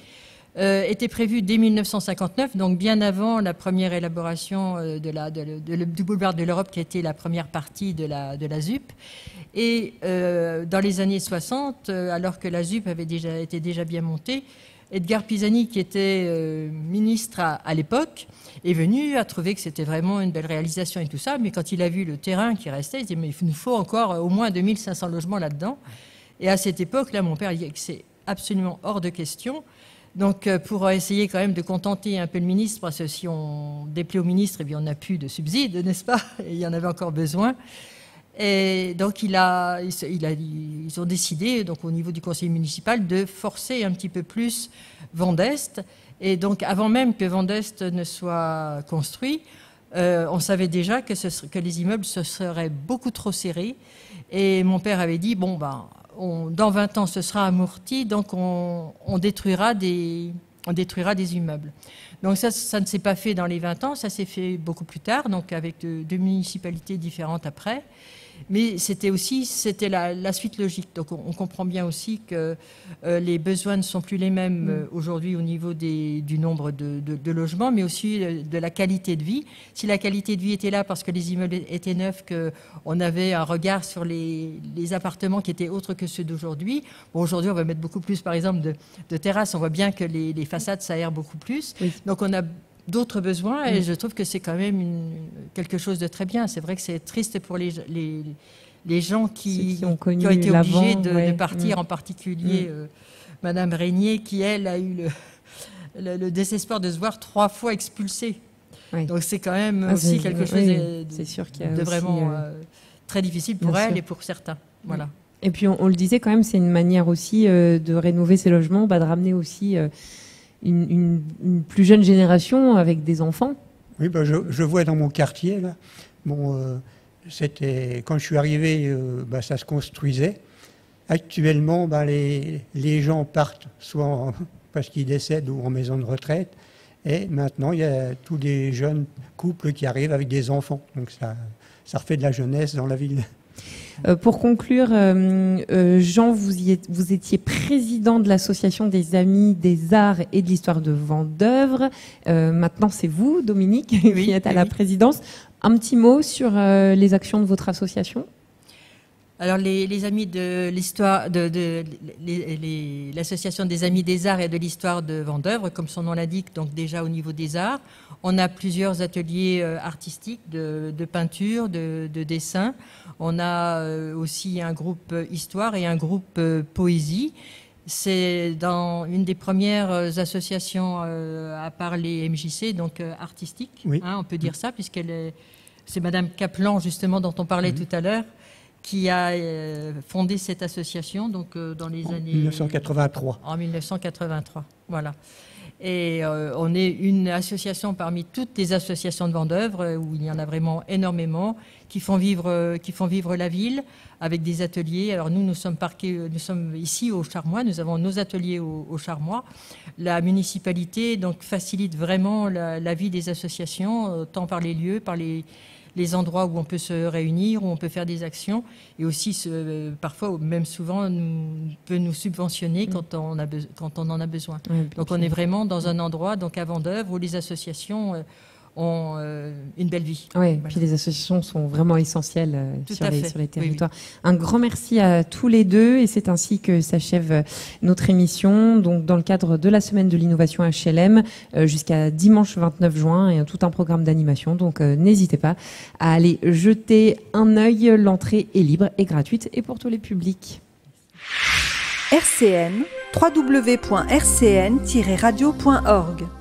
était prévu dès 1959, donc bien avant la première élaboration du boulevard de l'Europe, qui a été la première partie de la ZUP. Et dans les années 60, alors que la ZUP était déjà bien montée, Edgar Pisani, qui était ministre à l'époque, est venu, a trouvé que c'était vraiment une belle réalisation et tout ça, mais quand il a vu le terrain qui restait, il s'est dit: mais il nous faut encore au moins 2500 logements là-dedans. Et à cette époque-là, mon père a dit que c'est absolument hors de question. Donc, pour essayer quand même de contenter un peu le ministre, parce que si on déplaît au ministre, eh bien, on n'a plus de subsides, n'est-ce pas? Et il y en avait encore besoin. Et donc, ils ont décidé, donc, au niveau du conseil municipal, de forcer un petit peu plus Vend'Est. Et donc, avant même que Vend'Est ne soit construit, on savait déjà que les immeubles se seraient beaucoup trop serrés. Et mon père avait dit: bon, dans 20 ans, ce sera amorti, donc on détruira des on détruira des immeubles. Donc ça ne s'est pas fait dans les 20 ans, ça s'est fait beaucoup plus tard, donc avec deux municipalités différentes après. Mais c'était la suite logique. Donc on comprend bien aussi que les besoins ne sont plus les mêmes aujourd'hui au niveau du nombre de logements, mais aussi de la qualité de vie. Si la qualité de vie était là parce que les immeubles étaient neufs, qu'on avait un regard sur les appartements qui étaient autres que ceux d'aujourd'hui. Bon, aujourd'hui, on va mettre beaucoup plus, par exemple, de terrasses. On voit bien que les façades s'aèrent beaucoup plus. Oui. Donc on a d'autres besoins et je trouve que c'est quand même quelque chose de très bien. C'est vrai que c'est triste pour les gens qui ont été obligés de partir, en particulier Madame Régnier, qui, elle, a eu le désespoir de se voir 3 fois expulsée. Oui. Donc c'est quand même aussi quelque chose de vraiment très difficile pour elle et pour certains. Voilà.
Et puis on le disait quand même, c'est une manière aussi de rénover ces logements, de ramener aussi... Une plus jeune génération avec des enfants.
Oui, je vois dans mon quartier, là, c'était, quand je suis arrivé, ça se construisait. Actuellement, les gens partent soit parce qu'ils décèdent ou en maison de retraite. Et maintenant, il y a tous des jeunes couples qui arrivent avec des enfants. Donc ça refait de la jeunesse dans la ville.
Pour conclure, Jean, vous étiez président de l'association des Amis des Arts et de l'Histoire de Vendeuvre. Maintenant, c'est vous, Dominique, qui êtes à la présidence. Un petit mot sur les actions de votre association ?
Alors, les Amis de l'Histoire, l'association des Amis des Arts et de l'Histoire de Vendeuvre, comme son nom l'indique, donc déjà au niveau des arts, on a plusieurs ateliers artistiques de peinture, de dessin. On a aussi un groupe histoire et un groupe poésie. C'est dans une des premières associations à part les MJC, donc artistiques, on peut dire ça, c'est Madame Kaplan, justement, dont on parlait tout à l'heure, qui a fondé cette association donc, dans les années...
1983.
En 1983, voilà. Et on est une association parmi toutes les associations de Vendeuvre, où il y en a vraiment énormément, qui font vivre la ville avec des ateliers. Alors nous sommes ici au Charmois, nous avons nos ateliers au Charmois. La municipalité donc, facilite vraiment la vie des associations, tant par les lieux, par les endroits où on peut se réunir, où on peut faire des actions, et aussi parfois, même souvent, peut nous subventionner quand on en a besoin. Donc on est vraiment dans un endroit, donc à Vendeuvre, où les associations ont une belle vie.
Oui, voilà. Puis les associations sont vraiment essentielles sur les territoires. Oui. Un grand merci à tous les deux, et c'est ainsi que s'achève notre émission, donc dans le cadre de la semaine de l'innovation HLM, jusqu'à dimanche 29 juin, et tout un programme d'animation, donc n'hésitez pas à aller jeter un œil. L'entrée est libre et gratuite et pour tous les publics.
RCN, www.rcn-radio.org